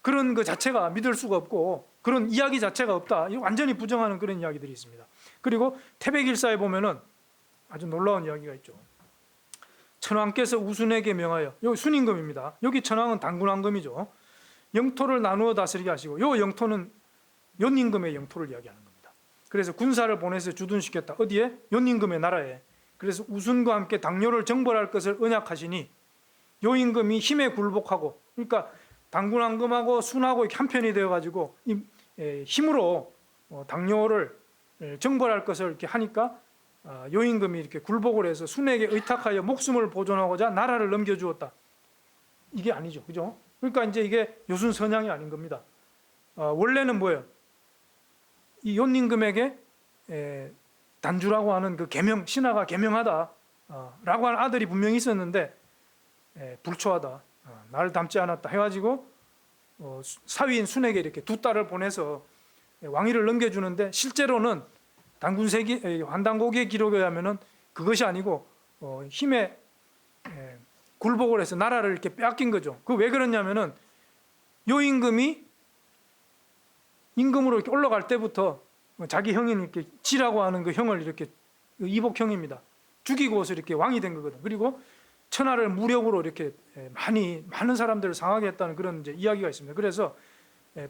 그런 그 자체가 믿을 수가 없고 그런 이야기 자체가 없다. 이거 완전히 부정하는 그런 이야기들이 있습니다. 그리고 태백일사에 보면은 아주 놀라운 이야기가 있죠. 천황께서 우순에게 명하여, 여기 순임금입니다. 여기 천황은 단군왕금이죠. 영토를 나누어 다스리게 하시고, 요 영토는 연임금의 영토를 이야기하는 겁니다. 그래서 군사를 보내서 주둔시켰다. 어디에? 연임금의 나라에. 그래서 우순과 함께 당뇨를 정벌할 것을 언약하시니 요 임금이 힘에 굴복하고, 그러니까 단군왕금하고 순하고 이렇게 한편이 되어가지고 힘으로 당뇨를 정벌할 것을 이렇게 하니까 요 임금이 이렇게 굴복을 해서 순에게 의탁하여 목숨을 보존하고자 나라를 넘겨주었다. 이게 아니죠, 그죠? 그러니까 이제 이게 요순 선양이 아닌 겁니다. 원래는 뭐예요? 이 연임금에게 단주라고 하는 그 계명, 신하가 계명하다 라고 하는 아들이 분명히 있었는데 불초하다, 나를 닮지 않았다 해가지고 사위인 순에게 이렇게 두 딸을 보내서 왕위를 넘겨주는데 실제로는 단군세기 환단고기의 기록에 의하면은 그것이 아니고 힘에 굴복을 해서 나라를 이렇게 빼앗긴 거죠. 그 왜 그러냐면은 요 임금이 임금으로 이렇게 올라갈 때부터 자기 형인 이렇게 지라고 하는 그 형을 이렇게 이복형입니다. 죽이고서 이렇게 왕이 된 거거든. 그리고 천하를 무력으로 이렇게 많은 사람들을 상하게 했다는 그런 이제 이야기가 있습니다. 그래서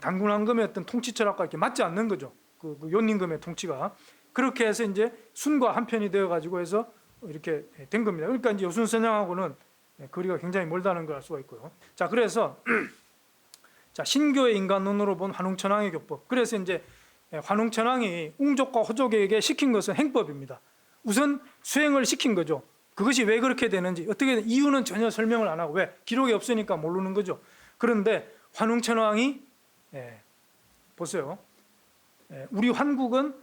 단군왕금의 어떤 통치 철학과 이렇게 맞지 않는 거죠. 그 연임금의 통치가. 그렇게 해서 이제 순과 한편이 되어 가지고 해서 이렇게 된 겁니다. 그러니까 이제 요순선양하고는 거리가 굉장히 멀다는 걸 알 수가 있고요. 자, 그래서 자, 신교의 인간론으로 본 환웅천왕의 교법. 그래서 이제 환웅천왕이 웅족과 호족에게 시킨 것은 행법입니다. 우선 수행을 시킨 거죠. 그것이 왜 그렇게 되는지 어떻게 이유는 전혀 설명을 안 하고, 왜? 기록이 없으니까 모르는 거죠. 그런데 환웅천왕이 보세요. 우리 환국은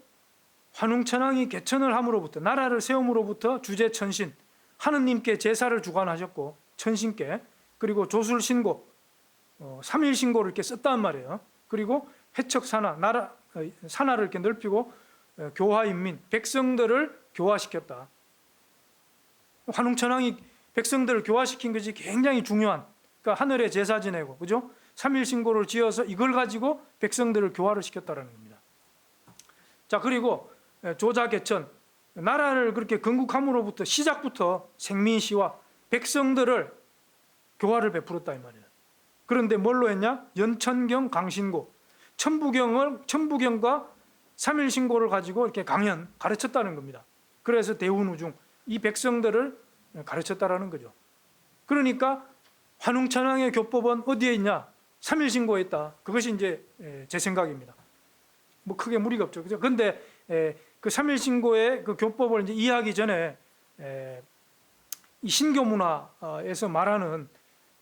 환웅천왕이 개천을 함으로부터, 나라를 세움으로부터 주제천신, 하느님께 제사를 주관하셨고 천신께, 그리고 조술신고, 삼일신고를 이렇게 썼단 말이에요. 그리고 회척산하, 산하를 이렇게 넓히고 교화인민, 백성들을 교화시켰다. 환웅천왕이 백성들을 교화시킨 것이 굉장히 중요한, 그러니까 하늘에 제사 지내고, 그죠? 삼일신고를 지어서 이걸 가지고 백성들을 교화를 시켰다는 겁니다. 자, 그리고 조자개천, 나라를 그렇게 건국함으로부터 시작부터 생민시와 백성들을 교화를 베풀었다 이 말이에요. 그런데 뭘로 했냐? 연천경, 강신고, 천부경과 삼일신고를 가지고 이렇게 가르쳤다는 겁니다. 그래서 대운우중, 이 백성들을 가르쳤다라는 거죠. 그러니까 환웅천왕의 교법은 어디에 있냐? 삼일신고에 있다. 그것이 이제 제 생각입니다. 뭐 크게 무리가 없죠, 그죠? 그런데 그 삼일신고의 그 교법을 이제 이해하기 전에 이 신교 문화에서 말하는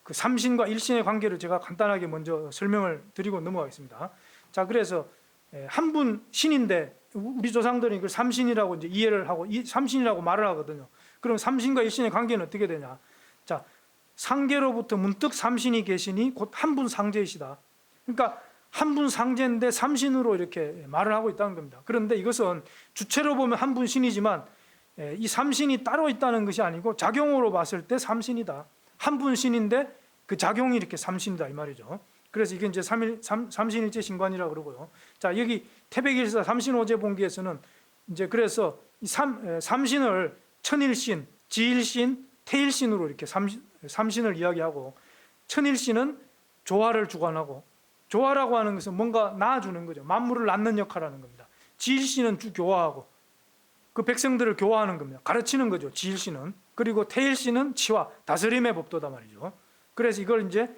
그 삼신과 일신의 관계를 제가 간단하게 먼저 설명을 드리고 넘어가겠습니다. 자, 그래서 한 분 신인데 우리 조상들이 그 삼신이라고 이제 이해를 하고 삼신이라고 말을 하거든요. 그럼 삼신과 일신의 관계는 어떻게 되냐? 자, 상계로부터 문득 삼신이 계시니 곧 한 분 상제이시다. 그러니까 한 분 상제인데 삼신으로 이렇게 말을 하고 있다는 겁니다. 그런데 이것은 주체로 보면 한 분 신이지만 이 삼신이 따로 있다는 것이 아니고 작용으로 봤을 때 삼신이다. 한 분 신인데 그 작용이 이렇게 삼신이다 이 말이죠. 그래서 이게 이제 삼신일제 신관이라고 그러고요. 자, 여기 태백일사 삼신오제본기에서는 이제 그래서 이 삼신을 천일신, 지일신, 태일신으로 이렇게 삼신을 이야기하고, 천일신은 조화를 주관하고, 조화라고 하는 것은 뭔가 낳아주는 거죠. 만물을 낳는 역할을 하는 겁니다. 지일신은 교화하고 그 백성들을 교화하는 겁니다. 가르치는 거죠, 지일신은. 그리고 태일신은 치화, 다스림의 법도다 말이죠. 그래서 이걸 이제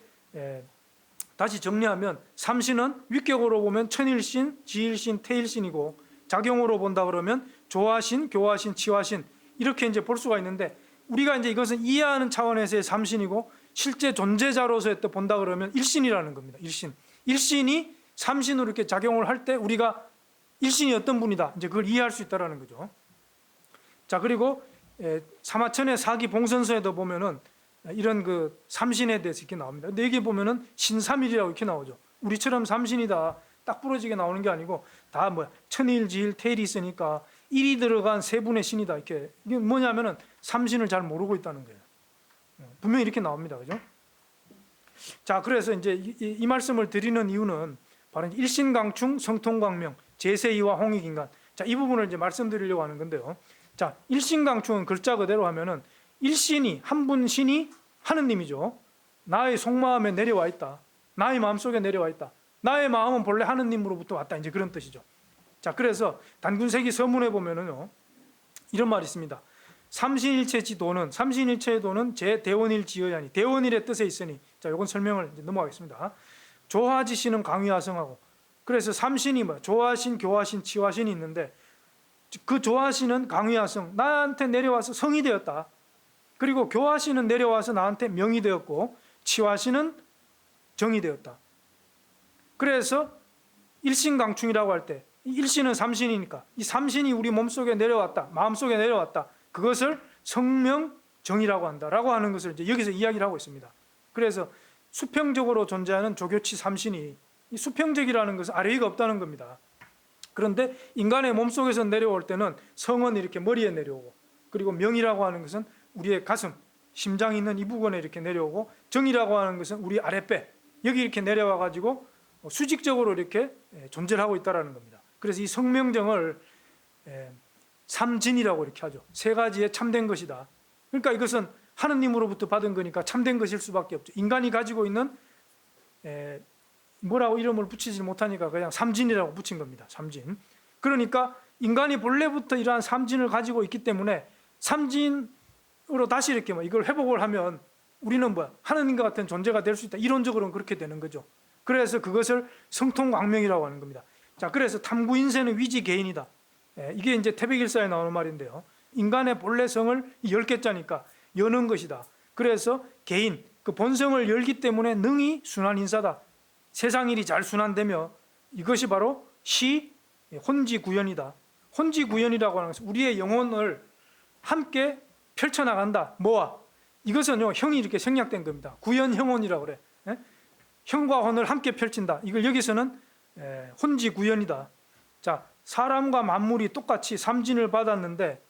다시 정리하면 삼신은 위격으로 보면 천일신, 지일신, 태일신이고, 작용으로 본다 그러면 조화신, 교화신, 치화신, 이렇게 이제 볼 수가 있는데, 우리가 이제 이것은 이해하는 차원에서의 삼신이고 실제 존재자로서의 또 본다 그러면 일신이라는 겁니다. 일신. 일신이 삼신으로 이렇게 작용을 할 때 우리가 일신이 어떤 분이다, 이제 그걸 이해할 수 있다라는 거죠. 자, 그리고 사마천의 사기 봉선서에도 보면은 이런 그 삼신에 대해서 이렇게 나옵니다. 근데 여기 보면은 신삼일이라고 이렇게 나오죠. 우리처럼 삼신이다 딱 부러지게 나오는 게 아니고 다 뭐야, 천일, 지일, 태일이 있으니까 일이 들어간 세 분의 신이다. 이렇게, 이게 뭐냐면은 삼신을 잘 모르고 있다는 거예요. 분명히 이렇게 나옵니다, 그죠? 자, 그래서 이제 이 말씀을 드리는 이유는 바로 일신강충, 성통광명, 제세이와 홍익인간. 자, 이 부분을 이제 말씀드리려고 하는 건데요. 자, 일신강충은 글자 그대로 하면은 일신이, 한 분 신이 하느님이죠. 나의 속마음에 내려와 있다. 나의 마음속에 내려와 있다. 나의 마음은 본래 하느님으로부터 왔다. 이제 그런 뜻이죠. 자, 그래서 단군세기 서문에 보면은요, 이런 말이 있습니다. 삼신일체지도는, 삼신일체의 도는 제대원일지어야니, 대원일의 뜻에 있으니. 자, 요건 설명을 이제 넘어가겠습니다. 조화지신은 강위하성하고, 그래서 삼신이 뭐야? 조화신, 교화신, 치화신이 있는데, 그 조화신은 강위하성, 나한테 내려와서 성이 되었다. 그리고 교화신은 내려와서 나한테 명이 되었고, 치화신은 정이 되었다. 그래서 일신강충이라고 할 때, 일신은 삼신이니까 이 삼신이 우리 몸속에 내려왔다, 마음속에 내려왔다. 그것을 성명정이라고 한다라고 하는 것을 이제 여기서 이야기를 하고 있습니다. 그래서 수평적으로 존재하는 조교치 삼신이, 이 수평적이라는 것은 아래위가 없다는 겁니다. 그런데 인간의 몸속에서 내려올 때는 성은 이렇게 머리에 내려오고, 그리고 명이라고 하는 것은 우리의 가슴, 심장이 있는 이 부분에 이렇게 내려오고, 정이라고 하는 것은 우리 아랫배, 여기 이렇게 내려와 가지고 수직적으로 이렇게 존재를 하고 있다는 겁니다. 그래서 이 성명정을 삼진이라고 이렇게 하죠. 세 가지의 참된 것이다. 그러니까 이것은 하느님으로부터 받은 거니까 참된 것일 수밖에 없죠. 인간이 가지고 있는 뭐라고 이름을 붙이지 못하니까 그냥 삼진이라고 붙인 겁니다. 삼진. 그러니까 인간이 본래부터 이러한 삼진을 가지고 있기 때문에 삼진으로 다시 이렇게 이걸 회복을 하면 우리는 뭐야, 하느님과 같은 존재가 될 수 있다. 이론적으로는 그렇게 되는 거죠. 그래서 그것을 성통광명이라고 하는 겁니다. 자, 그래서 탐구인세는 위지개인이다. 이게 이제 태백일사에 나오는 말인데요. 인간의 본래 성을 10개짜니까 여는 것이다. 그래서 개인, 그 본성을 열기 때문에 능히 순환인사다. 세상일이 잘 순환되며 이것이 바로 시, 혼지구연이다. 혼지구연이라고 하는 것은 우리의 영혼을 함께 펼쳐나간다. 뭐와? 이것은요, 형이 이렇게 생략된 겁니다. 구연형혼이라고 그래. 형과 혼을 함께 펼친다. 이걸 여기서는 혼지구연이다. 자, 사람과 만물이 똑같이 삼진을 받았는데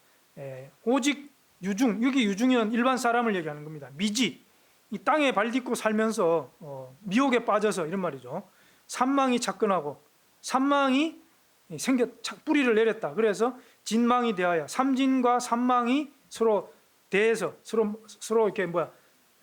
오직 유중, 여기 유중은 일반 사람을 얘기하는 겁니다. 미지, 이 땅에 발 딛고 살면서 미혹에 빠져서, 이런 말이죠. 산망이 착근하고 산망이 뿌리를 내렸다. 그래서 진망이 대하여 삼진과 산망이 서로 대해서 서로 이렇게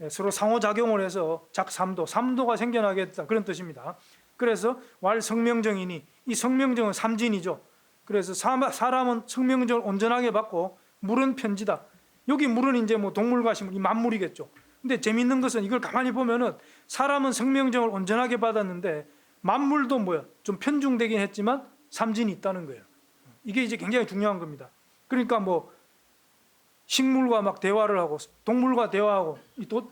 서로 상호작용을 해서 작삼도, 삼도가 생겨나게 됐다. 그런 뜻입니다. 그래서 왈 성명정이니, 이 성명정은 삼진이죠. 그래서 사람은 성명정을 온전하게 받고 물은 편지다. 여기 물은 이제 뭐 동물과 식물, 이 만물이겠죠. 근데 재밌는 것은 이걸 가만히 보면은 사람은 성명정을 온전하게 받았는데 만물도 좀 편중되긴 했지만 삼진이 있다는 거예요. 이게 이제 굉장히 중요한 겁니다. 그러니까 식물과 막 대화를 하고 동물과 대화하고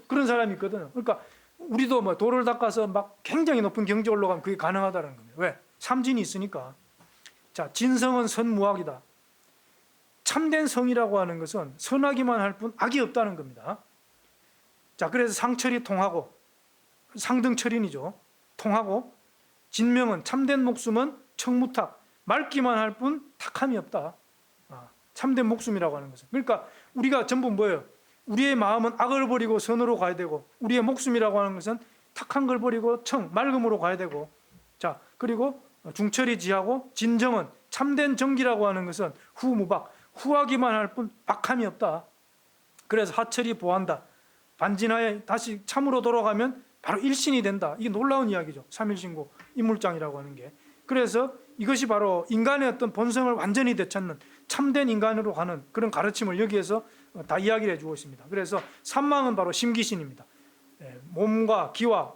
그런 사람이 있거든요. 그러니까 우리도 돌을 닦아서 막 굉장히 높은 경지 올라가면 그게 가능하다는 겁니다. 왜? 삼진이 있으니까. 자, 진성은 선무악이다. 참된 성이라고 하는 것은 선하기만 할 뿐 악이 없다는 겁니다. 자, 그래서 상철이 통하고, 상등철인이죠. 통하고, 진명은 참된 목숨은 청무탁, 맑기만 할 뿐 탁함이 없다. 참된 목숨이라고 하는 것은. 그러니까 우리가 전부 뭐예요? 우리의 마음은 악을 버리고 선으로 가야 되고, 우리의 목숨이라고 하는 것은 탁한 걸 버리고 맑음으로 가야 되고, 자, 그리고 중철이 지하고, 진정은 참된 정기라고 하는 것은 후무박, 후하기만 할 뿐 악함이 없다. 그래서 하철이 보한다. 반진하에 다시 참으로 돌아가면 바로 일신이 된다. 이게 놀라운 이야기죠. 삼일신고 인물장이라고 하는 게. 그래서 이것이 바로 인간의 어떤 본성을 완전히 되찾는 참된 인간으로 가는 그런 가르침을 여기에서 다 이야기를 해주고 있습니다. 그래서 삼망은 바로 심기신입니다. 마음과 기와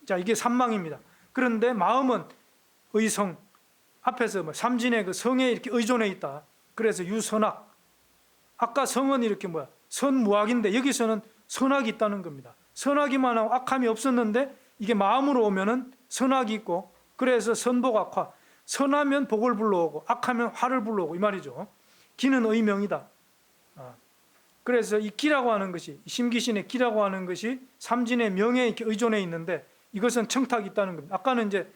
자, 이게 삼망입니다. 그런데 마음은 의성, 앞에서 삼진의 그 성에 이렇게 의존해 있다. 그래서 유선악, 아까 성은 이렇게 선무악인데 여기서는 선악이 있다는 겁니다. 선하기만 하고 악함이 없었는데 이게 마음으로 오면은 선악이 있고, 그래서 선복악화, 선하면 복을 불러오고 악하면 화를 불러오고 이 말이죠. 기는 의명이다. 그래서 이 기라고 하는 것이, 심기신의 기라고 하는 것이 삼진의 명에 이렇게 의존해 있는데 이것은 청탁이 있다는 겁니다. 아까는 이제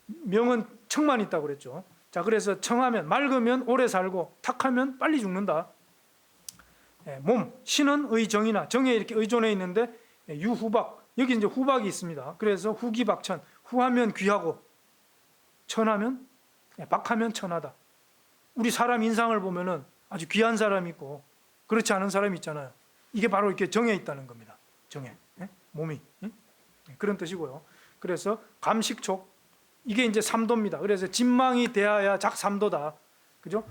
명은 청만 있다고 그랬죠. 자, 그래서 청하면 맑으면 오래 살고 탁하면 빨리 죽는다. 몸, 신은 의정이나 정에 이렇게 의존해 있는데 유후박, 여기 이제 후박이 있습니다. 그래서 후기박천, 후하면 귀하고 천하면 박하면 천하다. 우리 사람 인상을 보면은 아주 귀한 사람이 있고 그렇지 않은 사람이 있잖아요. 이게 바로 이렇게 정에 있다는 겁니다. 정에, 몸이 그런 뜻이고요. 그래서 감식촉, 이게 이제 삼도입니다. 그래서 진망이 대하야 작삼도다. 그죠?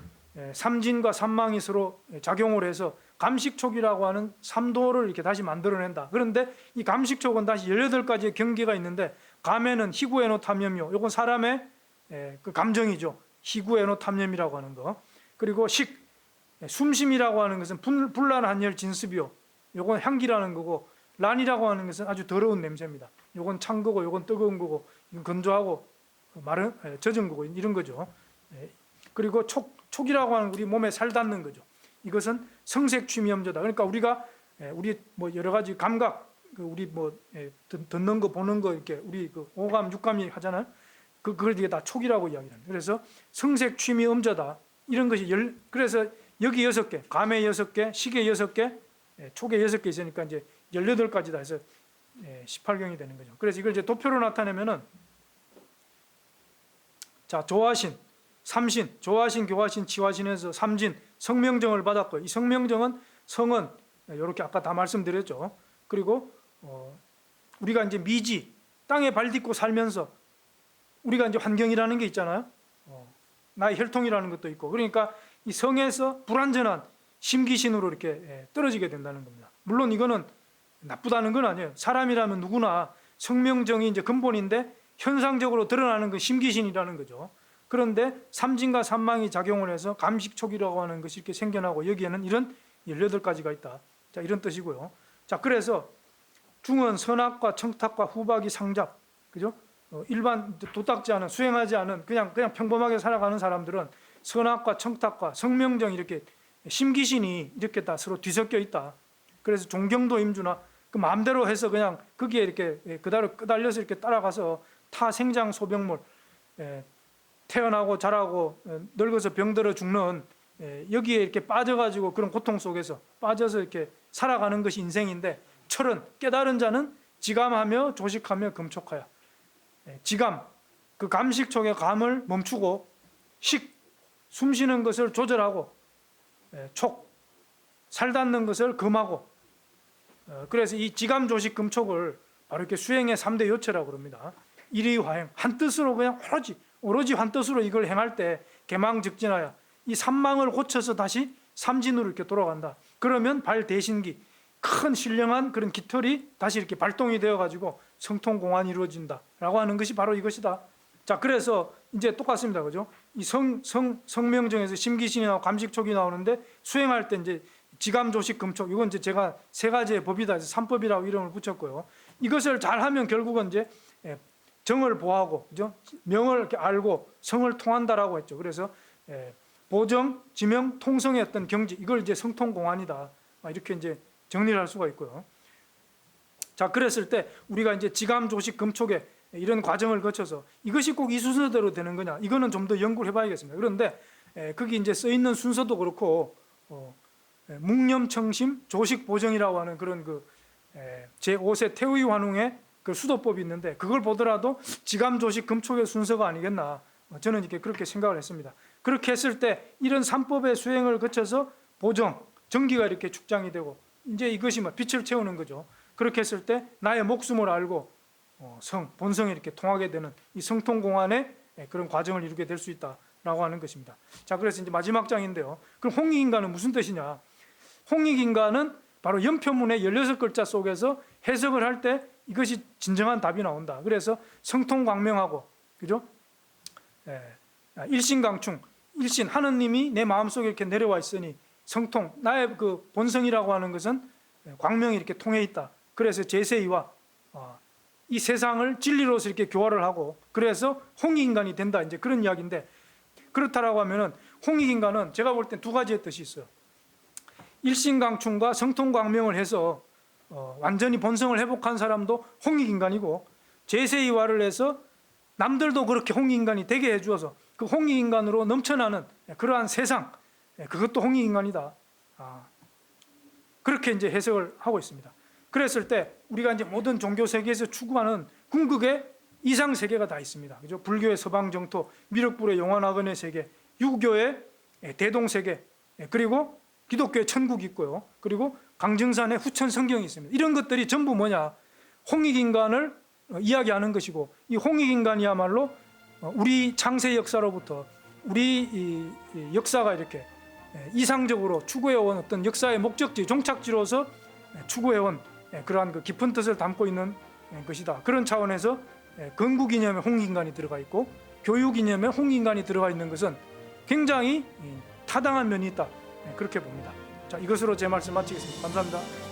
삼진과 삼망이 서로 작용을 해서 감식촉이라고 하는 삼도를 이렇게 다시 만들어낸다. 그런데 이 감식촉은 다시 18가지의 경계가 있는데, 감에는 희구애노탐념이요. 이건 사람의 그 감정이죠. 희구애노탐념이라고 하는 거. 그리고 식, 숨심이라고 하는 것은 불란한열 진습이요. 이건 향기라는 거고, 란이라고 하는 것은 아주 더러운 냄새입니다. 이건 찬 거고, 이건 뜨거운 거고, 이건 건조하고 마른 젖은 거고 이런 거죠. 그리고 촉이라고 하는 우리 몸에 살 닿는 거죠. 이것은 성색취미염조다. 그러니까 우리가 우리 뭐 여러 가지 감각, 우리 뭐 듣는 거 보는 거 이렇게 우리 그 오감 육감이 하잖아요. 그걸 이게 다 촉이라고 이야기합니다. 그래서 성색취미음조다. 이런 것이 그래서 여기 6개, 감에 6개, 식에 6개, 촉에 6개 있으니까 이제 18가지다 해서 18경이 되는 거죠. 그래서 이걸 이제 도표로 나타내면은, 자, 조화신, 삼신, 조화신, 교화신, 치화신에서 삼진, 성명정을 받았고, 이 성명정은 성은 이렇게 아까 다 말씀드렸죠. 그리고 우리가 이제 미지, 땅에 발 딛고 살면서 우리가 이제 환경이라는 게 있잖아요. 나의 혈통이라는 것도 있고, 그러니까 이 성에서 불완전한 심기신으로 이렇게 떨어지게 된다는 겁니다. 물론 이거는 나쁘다는 건 아니에요. 사람이라면 누구나 성명정이 이제 근본인데 현상적으로 드러나는 건 심기신이라는 거죠. 그런데 삼진과 삼망이 작용을 해서 감식촉이라고 하는 것이 이렇게 생겨나고, 여기에는 이런 18가지가 있다. 자, 이런 뜻이고요. 자, 그래서 중은 선악과 청탁과 후박이 상잡, 그죠? 일반 도닦지 않은, 수행하지 않은 그냥 평범하게 살아가는 사람들은 선악과 청탁과 성명정, 이렇게 심기신이 이렇게 다 서로 뒤섞여 있다. 그래서 종경도 임주나 그 마음대로 해서 그냥 거기에 이렇게 그대로 끄달려서 이렇게 따라가서 타 생장 소병물, 태어나고 자라고 늙어서 병들어 죽는, 여기에 이렇게 빠져가지고 그런 고통 속에서 빠져서 이렇게 살아가는 것이 인생인데, 철은 깨달은 자는 지감하며 조식하며 금촉하여, 지감, 그 감식촉의 감을 멈추고, 식, 숨쉬는 것을 조절하고, 촉, 살닿는 것을 금하고, 그래서 이 지감, 조식, 금촉을 바로 이렇게 수행의 3대 요체라고 그럽니다. 일의화행, 한 뜻으로 그냥 오로지 한 뜻으로 이걸 행할 때 개망즉진하여 이 삼망을 고쳐서 다시 삼진으로 이렇게 돌아간다. 그러면 발대신기, 큰 신령한 그런 깃털이 다시 이렇게 발동이 되어가지고 성통공안이 이루어진다라고 하는 것이 바로 이것이다. 자, 그래서 이제 똑같습니다, 그죠? 이 성명정에서 심기신이 나오고 감식촉이 나오는데, 수행할 때 이제 지감, 조식, 금촉, 이건 이제 제가 3가지의 법이다 해서 3법이라고 이름을 붙였고요. 이것을 잘하면 결국은 이제 정을 보하고, 그죠? 명을 이렇게 알고 성을 통한다라고 했죠. 그래서 보정, 지명, 통성의 어떤 경지, 이걸 이제 성통공안이다, 이렇게 이제 정리를 할 수가 있고요. 자, 그랬을 때 우리가 이제 지감, 조식, 금촉의 이런 과정을 거쳐서 이것이 꼭 이 순서대로 되는 거냐, 이거는 좀 더 연구를 해봐야겠습니다. 그런데 거기 이제 써 있는 순서도 그렇고, 묵념청심, 조식, 보정이라고 하는 그런 그 제5세 태의 환웅의 그 수도법이 있는데, 그걸 보더라도 지감, 조식, 금촉의 순서가 아니겠나, 저는 이렇게 그렇게 생각을 했습니다. 그렇게 했을 때 이런 3법의 수행을 거쳐서 보정, 정기가 이렇게 축장이 되고, 이제 이것이 뭐 빛을 채우는 거죠. 그렇게 했을 때 나의 목숨을 알고 본성이 이렇게 통하게 되는 이 성통공안의 그런 과정을 이루게 될 수 있다라고 하는 것입니다. 자, 그래서 이제 마지막 장인데요. 그럼 홍익인간은 무슨 뜻이냐? 홍익인간은 바로 연표문의 16글자 속에서 해석을 할 때 이것이 진정한 답이 나온다. 그래서 성통광명하고, 그죠? 일신강충, 일신, 하느님이 내 마음속에 이렇게 내려와 있으니, 성통, 나의 그 본성이라고 하는 것은 광명이 이렇게 통해 있다. 그래서 제세이와 이 세상을 진리로서 이렇게 교화를 하고 그래서 홍익인간이 된다. 이제 그런 이야기인데, 그렇다라고 하면은 홍익인간은 제가 볼 땐 두 가지의 뜻이 있어요. 일신강충과 성통광명을 해서 완전히 본성을 회복한 사람도 홍익인간이고, 제세이화를 해서 남들도 그렇게 홍익인간이 되게 해주어서 그 홍익인간으로 넘쳐나는 그러한 세상, 그것도 홍익인간이다. 그렇게 이제 해석을 하고 있습니다. 그랬을 때 우리가 이제 모든 종교 세계에서 추구하는 궁극의 이상 세계가 다 있습니다. 그죠? 불교의 서방 정토, 미륵불의 용화나건의 세계, 유교의 대동 세계, 그리고 기독교의 천국이 있고요. 그리고 강정산의 후천 성경이 있습니다. 이런 것들이 전부 뭐냐? 홍익인간을 이야기하는 것이고, 이 홍익인간이야말로 우리 창세 역사로부터 우리 이 역사가 이렇게 이상적으로 추구해온 어떤 역사의 목적지, 종착지로서 추구해온 그러한 그 깊은 뜻을 담고 있는 것이다. 그런 차원에서 건국 이념에 홍익인간이 들어가 있고 교육 이념에 홍익인간이 들어가 있는 것은 굉장히 타당한 면이 있다. 그렇게 봅니다. 자, 이것으로 제 말씀 마치겠습니다. 감사합니다.